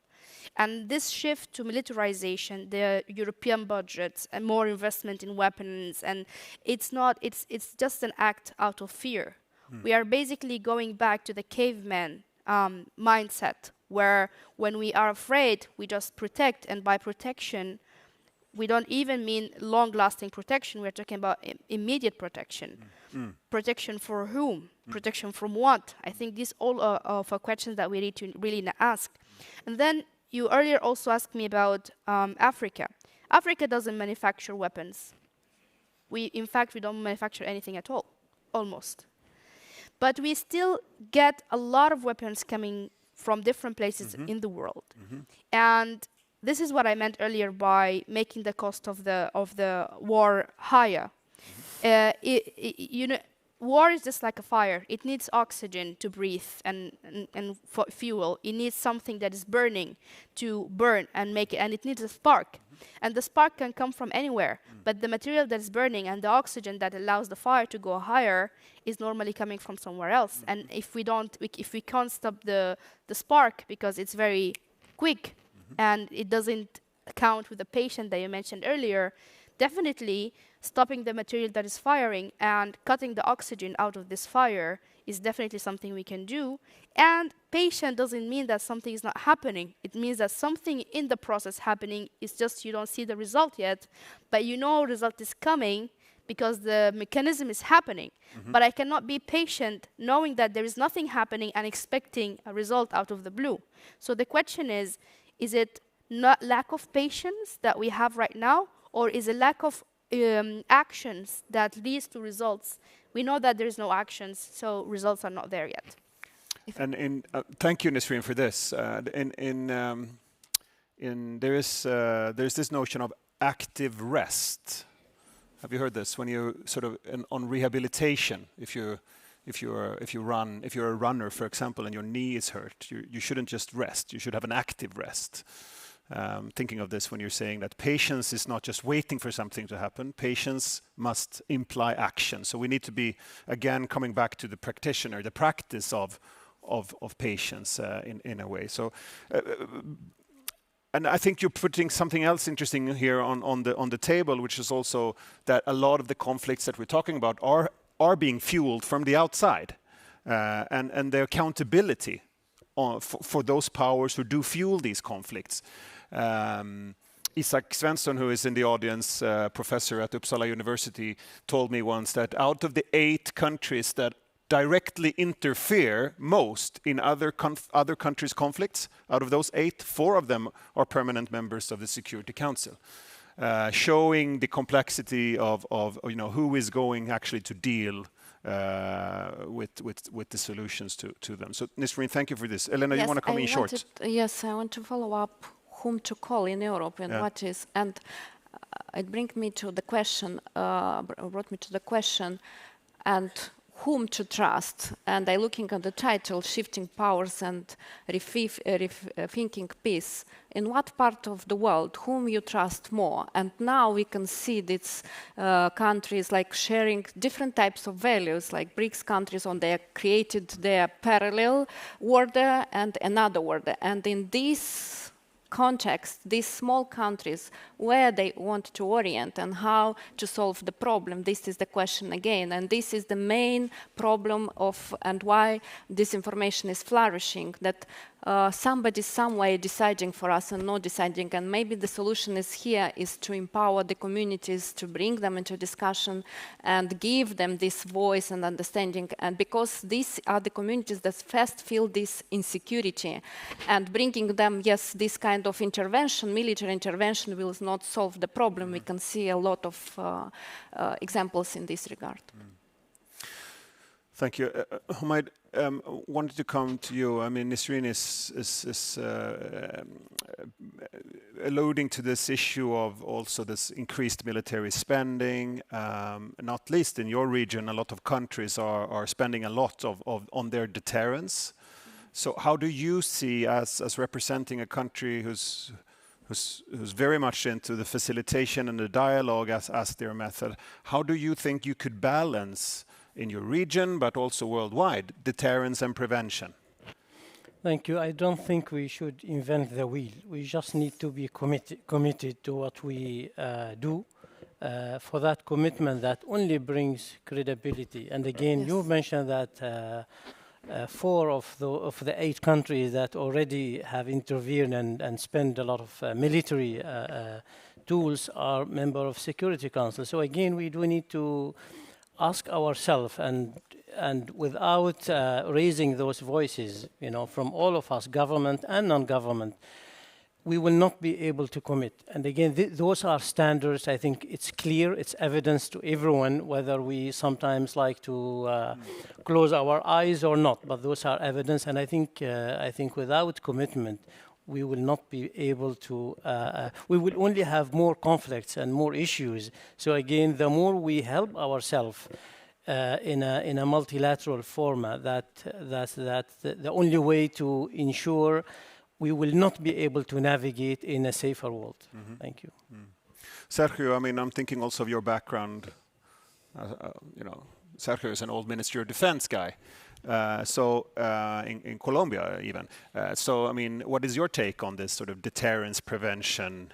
F: And this shift to militarization, the European budgets and more investment in weapons, and it's just an act out of fear. We are basically going back to the caveman mindset, where when we are afraid, we just protect, and by protection, we don't even mean long-lasting protection. We're talking about immediate protection. Protection for whom? Protection from what? I think these all are questions that we need to really ask. And then you earlier also asked me about Africa. Africa doesn't manufacture weapons. In fact, we don't manufacture anything at all, almost. But we still get a lot of weapons coming from different places in the world. And this is what I meant earlier by making the cost of the war higher. You know, war is just like a fire. It needs oxygen to breathe and fuel. It needs something that is burning to burn and make it, and it needs a spark. And the spark can come from anywhere, but the material that is burning and the oxygen that allows the fire to go higher is normally coming from somewhere else. And if we can't stop the spark because it's very quick and it doesn't count with the patient that you mentioned earlier, definitely stopping the material that is firing and cutting the oxygen out of this fire is definitely something we can do. And patient doesn't mean that something is not happening. It means that something in the process happening, is just you don't see the result yet, but you know result is coming because the mechanism is happening. But I cannot be patient knowing that there is nothing happening and expecting a result out of the blue. So the question is it not lack of patience that we have right now, or is it lack of actions that leads to results? We know that there is no actions, so results are not there yet.
C: And thank you, Nisreen, for this. There's this notion of active rest. Have you heard this? When you sort of on rehabilitation, if you're a runner, for example, and your knee is hurt, you shouldn't just rest. You should have an active rest. Thinking of this when you're saying that patience is not just waiting for something to happen. Patience must imply action. So we need to be, again, coming back to the practitioner, the practice of patience in a way. So, and I think you're putting something else interesting here on the table, which is also that a lot of the conflicts that we're talking about are being fueled from the outside, and the accountability for those powers who do fuel these conflicts. Isak Svensson, who is in the audience, professor at Uppsala University, told me once that out of the 8 countries that directly interfere most in other countries' conflicts, out of those 8, 4 of them are permanent members of the Security Council, showing the complexity of who is going actually to deal with the solutions to them. So, Nisreen, thank you for this. Elena, you want to come in short?
D: Yes, I want to follow up whom to call in Europe and what is, and it brought me to the question, and whom to trust. And I'm looking at the title, Shifting Powers and Rethinking Peace. In what part of the world, whom you trust more? And now we can see these countries like sharing different types of values, like BRICS countries they created their parallel order and another order. And in this context, these small countries, where they want to orient and how to solve the problem. This is the question again, and this is the main problem of and why disinformation is flourishing, that somebody somewhere deciding for us and not deciding, and maybe the solution is here is to empower the communities, to bring them into discussion and give them this voice and understanding, and because these are the communities that first feel this insecurity, and bringing them, yes, this kind of intervention, military intervention will not solve the problem. We can see a lot of examples in this regard.
C: Thank you. Humaid, wanted to come to you. I mean, Nisreen is alluding to this issue of also this increased military spending, not least in your region. A lot of countries are spending a lot on their deterrence. So how do you see, as representing a country who's very much into the facilitation and the dialogue as their method, how do you think you could balance in your region, but also worldwide, deterrence and prevention?
E: Thank you. I don't think we should invent the wheel. We just need to be committed to what we do. For that commitment, that only brings credibility. And again, you mentioned that 4 of the 8 countries that already have intervened and spent a lot of military tools are member of Security Council. So again, we do need to ask ourselves, and without raising those voices, from all of us, government and non-government, we will not be able to commit. And again, those are standards. I think it's clear, it's evidence to everyone, whether we sometimes like to close our eyes or not, but those are evidence. And I think without commitment, we will not be able to, we will only have more conflicts and more issues. So again, the more we help ourselves in a multilateral format, that's the only way to ensure we will not be able to navigate in a safer world. Thank you.
C: Sergio, I mean, I'm thinking also of your background. Sergio is an old Ministry of Defense guy. In Colombia even. So, I mean, what is your take on this sort of deterrence prevention?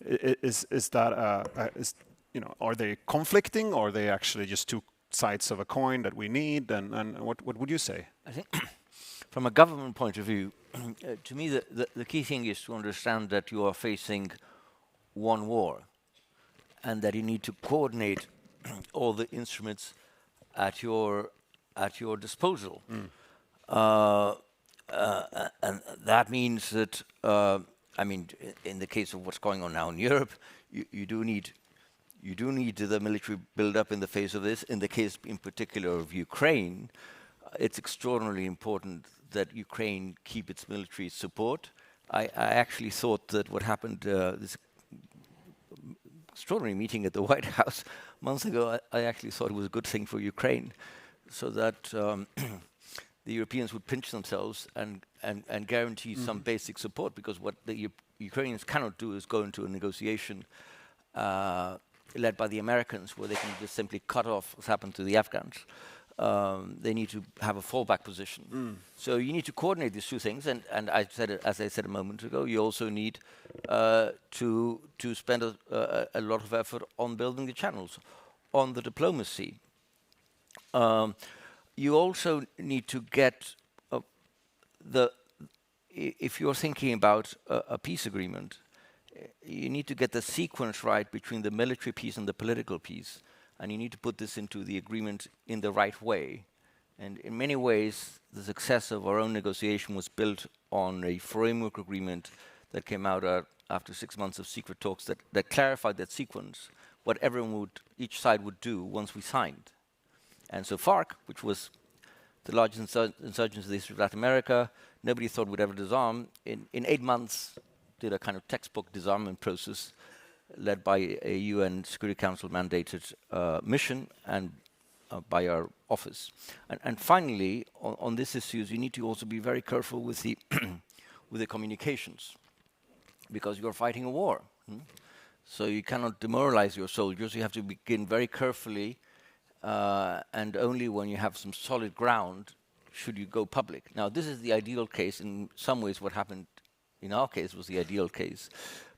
C: Is that, are they conflicting, or are they actually just 2 sides of a coin that we need? And what would you say?
G: I think from a government point of view, to me the key thing is to understand that you are facing one war, and that you need to coordinate all the instruments at your disposal. And that means that, I mean, in the case of what's going on now in Europe, you do need the military build-up in the face of this. In the case, in particular, of Ukraine, it's extraordinarily important that Ukraine keep its military support. I actually thought that what happened, this extraordinary meeting at the White House months ago, I actually thought it was a good thing for Ukraine, so that the Europeans would pinch themselves and guarantee some basic support, because what the Ukrainians cannot do is go into a negotiation led by the Americans, where they can just simply cut off what's happened to the Afghans. They need to have a fallback position. So you need to coordinate these 2 things, and as I said a moment ago, you also need to spend a lot of effort on building the channels, on the diplomacy. You also need to get if you're thinking about a peace agreement, you need to get the sequence right between the military piece and the political piece, and you need to put this into the agreement in the right way. And in many ways, the success of our own negotiation was built on a framework agreement that came out after 6 months of secret talks that clarified that sequence, what each side would do once we signed. And so FARC, which was the largest insurgents of the history of Latin America, nobody thought would ever disarm. In 8 months, did a kind of textbook disarmament process led by a UN Security Council mandated mission, and by our office. And finally, on these issues, you need to also be very careful with the with the communications, because you're fighting a war. So you cannot demoralize your soldiers. You have to begin very carefully, and only when you have some solid ground should you go public. Now, this is the ideal case. In some ways, what happened in our case was the ideal case.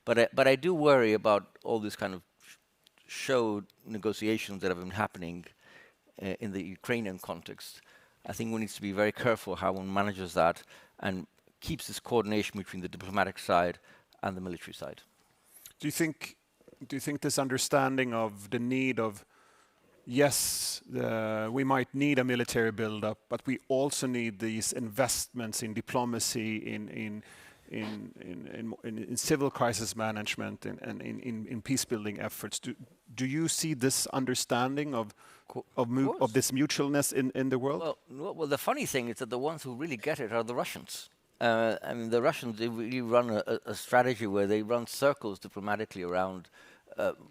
G: But I do worry about all this kind of show negotiations that have been happening in the Ukrainian context. I think one needs to be very careful how one manages that and keeps this coordination between the diplomatic side and the military side.
C: Do you think this understanding of the need of, yes, we might need a military build-up, but we also need these investments in diplomacy, in civil crisis management, and in peace-building efforts? Do you see this understanding of this mutualness in the world?
G: Well, the funny thing is that the ones who really get it are the Russians. I mean, the Russians, they really run a strategy where they run circles diplomatically around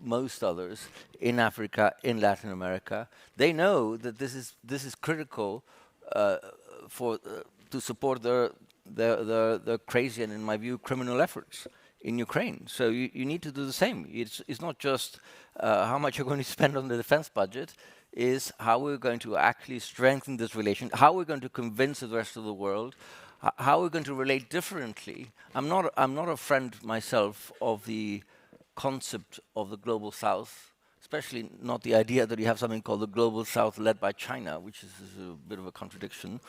G: most others in Africa, in Latin America. They know that this is critical to support their crazy and, in my view, criminal efforts in Ukraine. So you need to do the same. It's not just how much you're going to spend on the defense budget, is how we're going to actually strengthen this relation, how we're going to convince the rest of the world, how we're going to relate differently. I'm not a friend myself of the concept of the global south, especially not the idea that you have something called the global south led by China, which is a bit of a contradiction.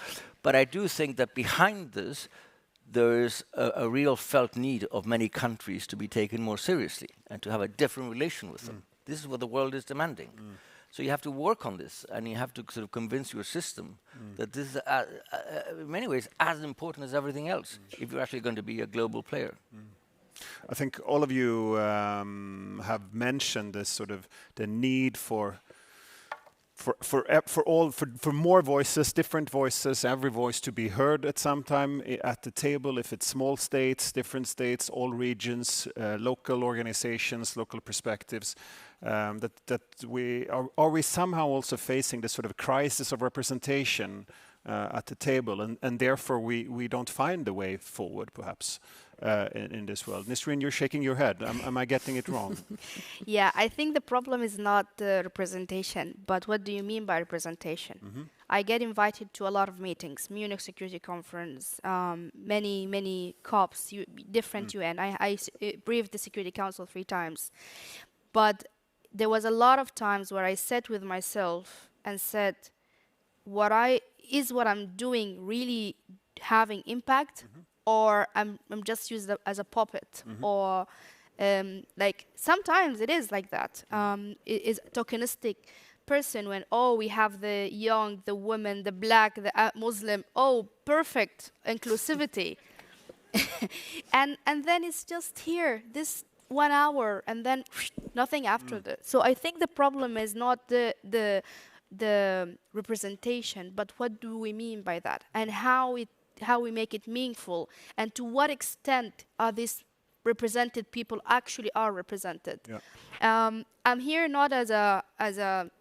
G: But I do think that behind this, there is a real felt need of many countries to be taken more seriously and to have a different relation with them. This is what the world is demanding. So you have to work on this, and you have to sort of convince your system that this is, in many ways, as important as everything else, if you're actually going to be a global player.
C: I think all of you have mentioned this sort of the need for more voices, different voices, every voice to be heard at some time at the table. If it's small states, different states, all regions, local organizations, local perspectives. That we are we somehow also facing this sort of crisis of representation at the table, and therefore we don't find the way forward, perhaps. In this world. Nisreen, you're shaking your head. Am I getting it wrong?
F: Yeah, I think the problem is not the representation, but what do you mean by representation? I get invited to a lot of meetings, Munich Security Conference, many COPs, different UN. I briefed the Security Council 3 times. But there was a lot of times where I sat with myself and said, what I'm doing really having impact? Or I'm just used as a puppet, or like sometimes it is like that. It is a tokenistic person when, we have the young, the woman, the black, the Muslim, perfect inclusivity. and then it's just here, this 1 hour, and then nothing after that. So I think the problem is not the representation, but what do we mean by that, and how we make it meaningful, and to what extent are these represented people actually are represented. I'm here not as a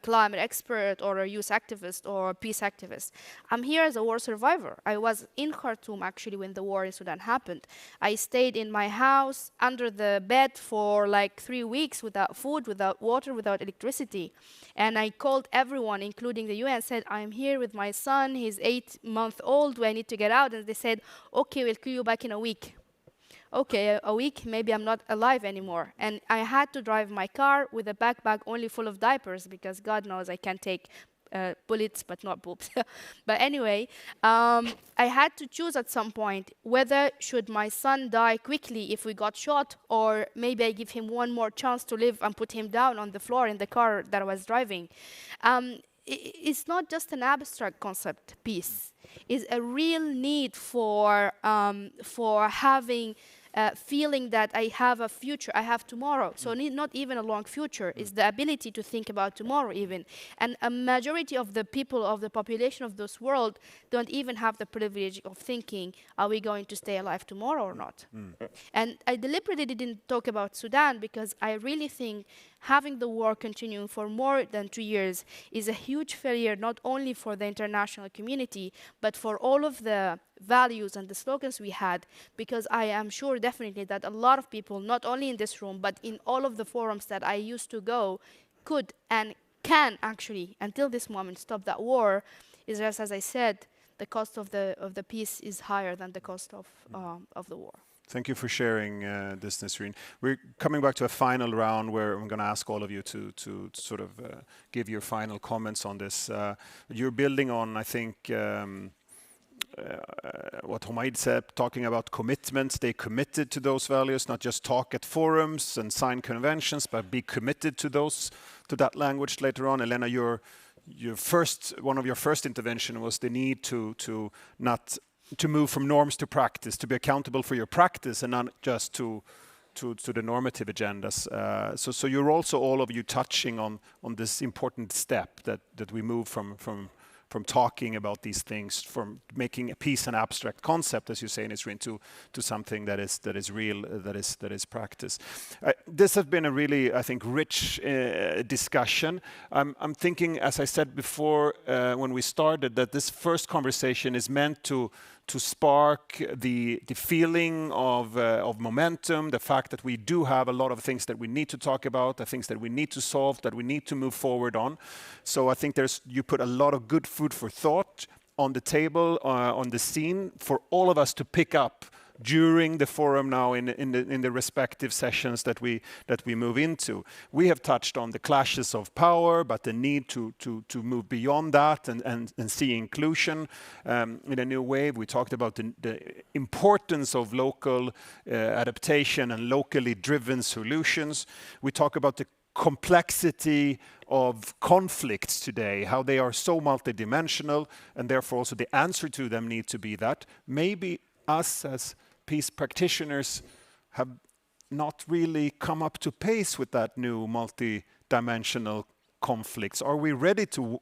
F: climate expert or a youth activist or a peace activist. I'm here as a war survivor. I was in Khartoum actually when the war in Sudan happened. I stayed in my house under the bed for like 3 weeks without food, without water, without electricity. And I called everyone, including the UN, said, I'm here with my son, he's 8 months old, do I need to get out? And they said, okay, we'll call you back in a week. Okay, a week, maybe I'm not alive anymore. And I had to drive my car with a backpack only full of diapers, because God knows I can take bullets, but not boobs. But anyway, I had to choose at some point whether should my son die quickly if we got shot, or maybe I give him one more chance to live and put him down on the floor in the car that I was driving. It's not just an abstract concept, peace. It's a real need for having feeling that I have a future, I have tomorrow. So not even a long future, it's the ability to think about tomorrow even. And a majority of the people of the population of this world don't even have the privilege of thinking, are we going to stay alive tomorrow or not? And I deliberately didn't talk about Sudan because I really think having the war continuing for more than 2 years is a huge failure, not only for the international community, but for all of the values and the slogans we had, because I am sure definitely that a lot of people, not only in this room, but in all of the forums that I used to go, could and can actually, until this moment, stop that war. Is just, as I said, the cost of the peace is higher than the cost of the war.
C: Thank you for sharing this, Nisreen. We're coming back to a final round where I'm going to ask all of you to sort of give your final comments on this. You're building on, I think, what Humaid said, talking about commitments. They committed to those values, not just talk at forums and sign conventions, but be committed to that language later on. Elena, one of your first intervention was the need to move from norms to practice, to be accountable for your practice and not just to the normative agendas. So you're also, all of you, touching on this important step that we move from talking about these things, from making a peace an abstract concept, as you say, Nisreen, to something that is real, that is practice. This has been a really, I think, rich discussion. I'm thinking, as I said before when we started, that this first conversation is meant to spark the feeling of momentum, the fact that we do have a lot of things that we need to talk about, the things that we need to solve, that we need to move forward on. So I think you put a lot of good food for thought on the table, on the scene, for all of us to pick up during the forum now in the respective sessions that we move into. We have touched on the clashes of power, but the need to move beyond that and see inclusion in a new way. We talked about the importance of local adaptation and locally driven solutions. We talk about the complexity of conflicts today, how they are so multidimensional, and therefore also the answer to them need to be that. Maybe us as peace practitioners have not really come up to pace with that new multi-dimensional conflicts. Are we ready to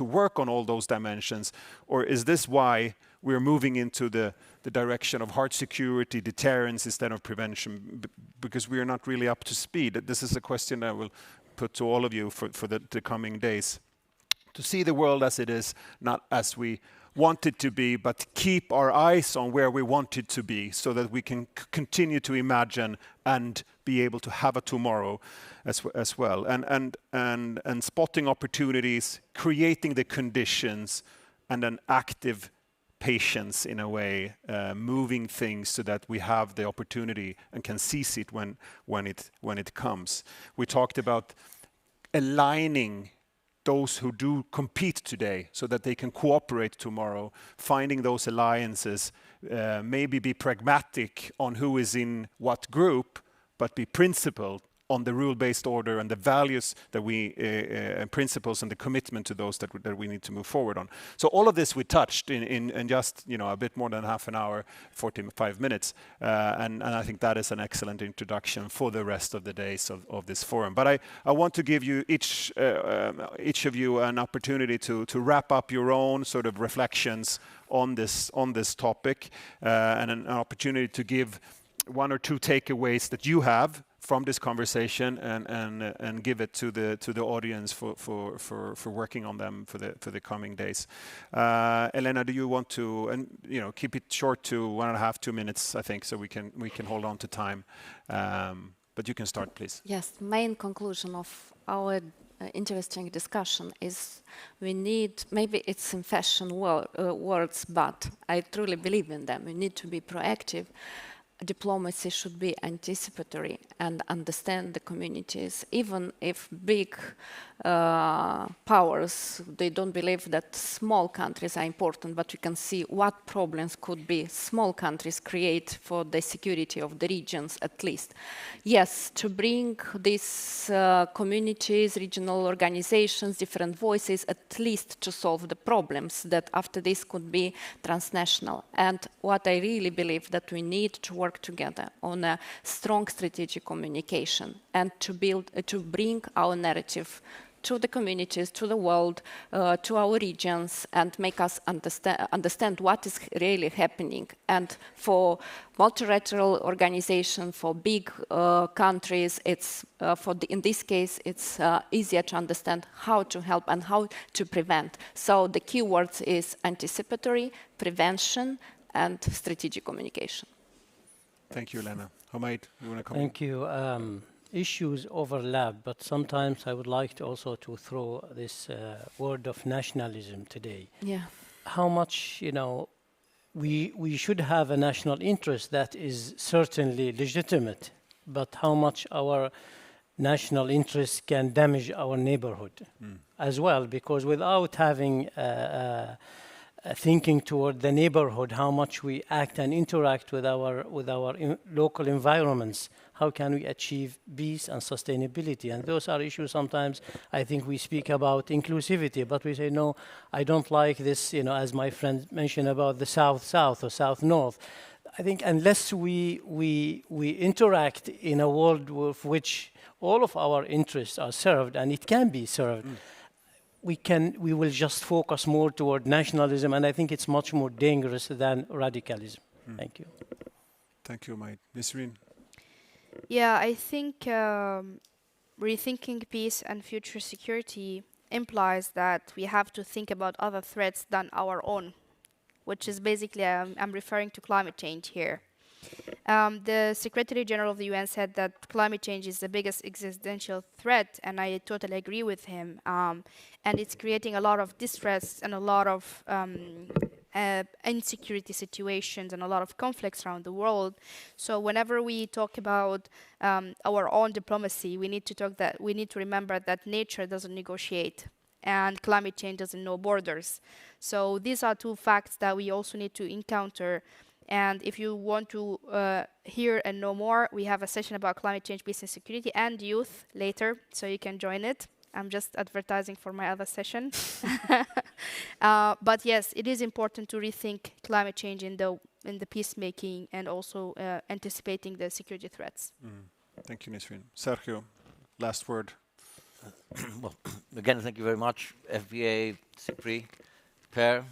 C: work on all those dimensions? Or is this why we're moving into the direction of hard security, deterrence instead of prevention? Because we are not really up to speed. This is a question I will put to all of you for the coming days. To see the world as it is, not as we want it to be, but keep our eyes on where we want it to be, so that we can continue to imagine and be able to have a tomorrow as well. And spotting opportunities, creating the conditions, and an active patience in a way, moving things so that we have the opportunity and can seize it when it comes. We talked about aligning those who do compete today so that they can cooperate tomorrow, finding those alliances, maybe be pragmatic on who is in what group, but be principled on the rule-based order and the values that and principles and the commitment to those that we need to move forward on. So all of this we touched in just a bit more than half an hour, 45 minutes, and I think that is an excellent introduction for the rest of the days of this forum. But I want to give you each of you an opportunity to wrap up your own sort of reflections on this topic, and an opportunity to give one or two takeaways that you have from this conversation, and give it to the audience for working on them for the coming days. Elena, do you want to keep it short to 1.5, 2 minutes, I think, so we can hold on to time. But you can start, please.
D: Yes, main conclusion of our interesting discussion is we need, maybe it's in fashion words, but I truly believe in them. We need to be proactive. Diplomacy should be anticipatory and understand the communities, even if big powers, they don't believe that small countries are important, but we can see what problems could be small countries create for the security of the regions, at least. Yes, to bring these communities, regional organizations, different voices, at least to solve the problems that after this could be transnational. And what I really believe that we need to work together on a strong strategic communication and to bring our narrative to the communities, to the world, to our regions, and make us understand what is really happening. And for multilateral organization, for big countries, it's in this case, it's easier to understand how to help and how to prevent. So the key words is anticipatory, prevention, and strategic communication.
C: Thank you, Elena. Humaid, you want to come
E: Thank you. Issues overlap, but sometimes I would like to also to throw this word of nationalism today.
D: Yeah.
E: How much, we should have a national interest that is certainly legitimate, but how much our national interest can damage our neighborhood as well, because without having thinking toward the neighborhood, how much we act and interact with our local environments, how can we achieve peace and sustainability? And those are issues sometimes I think we speak about inclusivity, but we say, no, I don't like this, as my friend mentioned about the South-South or South-North. I think unless we interact in a world with which all of our interests are served, and it can be served, we will just focus more toward nationalism, and I think it's much more dangerous than radicalism. Thank you.
C: Thank you, Humaid. Nisreen?
F: Yeah, I think rethinking peace and future security implies that we have to think about other threats than our own, which is basically, I'm referring to climate change here. The Secretary General of the UN said that climate change is the biggest existential threat, and I totally agree with him. And it's creating a lot of distress and a lot of insecurity situations and a lot of conflicts around the world. So whenever we talk about our own diplomacy, we need to remember that nature doesn't negotiate and climate change doesn't know borders. So these are two facts that we also need to encounter. And if you want to hear and know more, we have a session about climate change, peace and security and youth later, so you can join it. I'm just advertising for my other session. But yes, it is important to rethink climate change in the peacemaking and also anticipating the security threats.
C: Thank you, Nisreen. Sergio, last word.
G: Well, again, thank you very much, FBA, SIPRI, Per,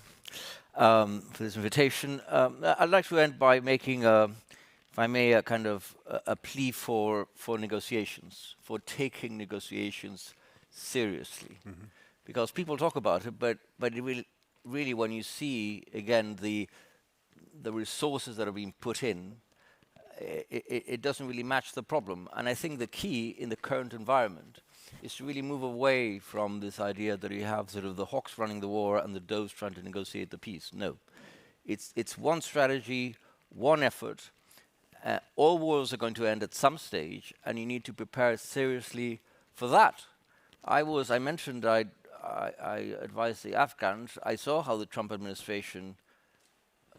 G: for this invitation. I'd like to end by making, if I may, a kind of a plea for negotiations, for taking negotiations seriously. Because people talk about it, but it really when you see, again, the resources that are being put in, it doesn't really match the problem. And I think the key in the current environment is to really move away from this idea that you have sort of the hawks running the war and the doves trying to negotiate the peace. No. It's one strategy, one effort. All wars are going to end at some stage, and you need to prepare seriously for that. I mentioned I advised the Afghans. I saw how the Trump administration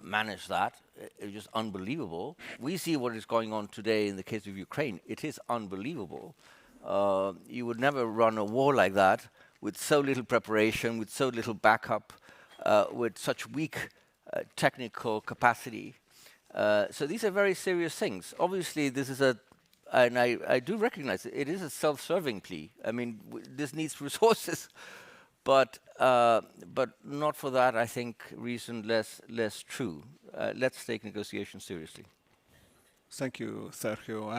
G: managed that. It was just unbelievable. We see what is going on today in the case of Ukraine. It is unbelievable. You would never run a war like that with so little preparation, with so little backup, with such weak technical capacity. So these are very serious things. Obviously, this is and I do recognize it is a self-serving plea. I mean, this needs resources, but not for that, I think, reason less true. Let's take negotiations seriously.
C: Thank you, Sergio.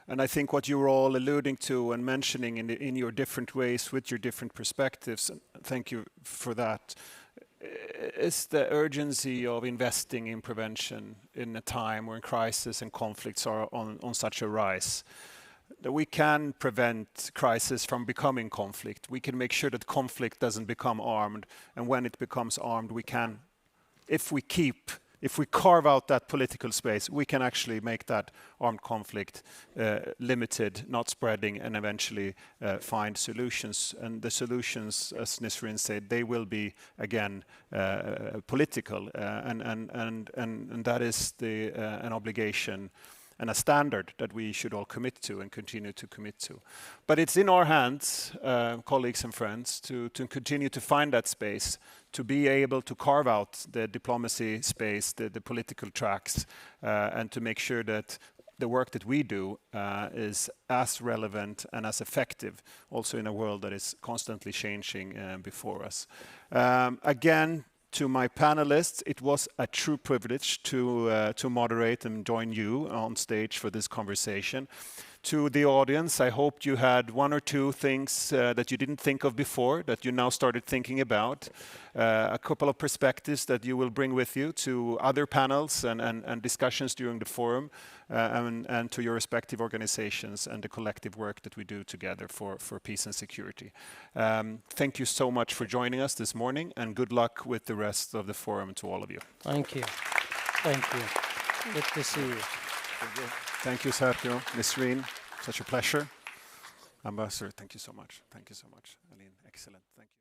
C: And I think what you were all alluding to and mentioning in your different ways with your different perspectives, and thank you for that, is the urgency of investing in prevention in a time when crisis and conflicts are on such a rise. That we can prevent crisis from becoming conflict. We can make sure that conflict doesn't become armed, and when it becomes armed, we can, if we carve out that political space, we can actually make that armed conflict limited, not spreading, and eventually find solutions. And the solutions, as Nisreen said, they will be, again, political. And that is an obligation and a standard that we should all commit to and continue to commit to. But it's in our hands, colleagues and friends, to continue to find that space, to be able to carve out the diplomacy space, the political tracks, and to make sure that the work that we do is as relevant and as effective, also in a world that is constantly changing before us. Again, to my panelists, it was a true privilege to moderate and join you on stage for this conversation. To the audience, I hoped you had one or two things that you didn't think of before that you now started thinking about. A couple of perspectives that you will bring with you to other panels and discussions during the forum, and to your respective organizations and the collective work that we do together for peace and security. Thank you so much for joining us this morning, and good luck with the rest of the forum to all of you.
E: Thank you. Thank you. Good to see you.
C: Thank you, Sergio. Nisreen, such a pleasure. Ambassador, thank you so much. Thank you so much. Elena, excellent. Thank you.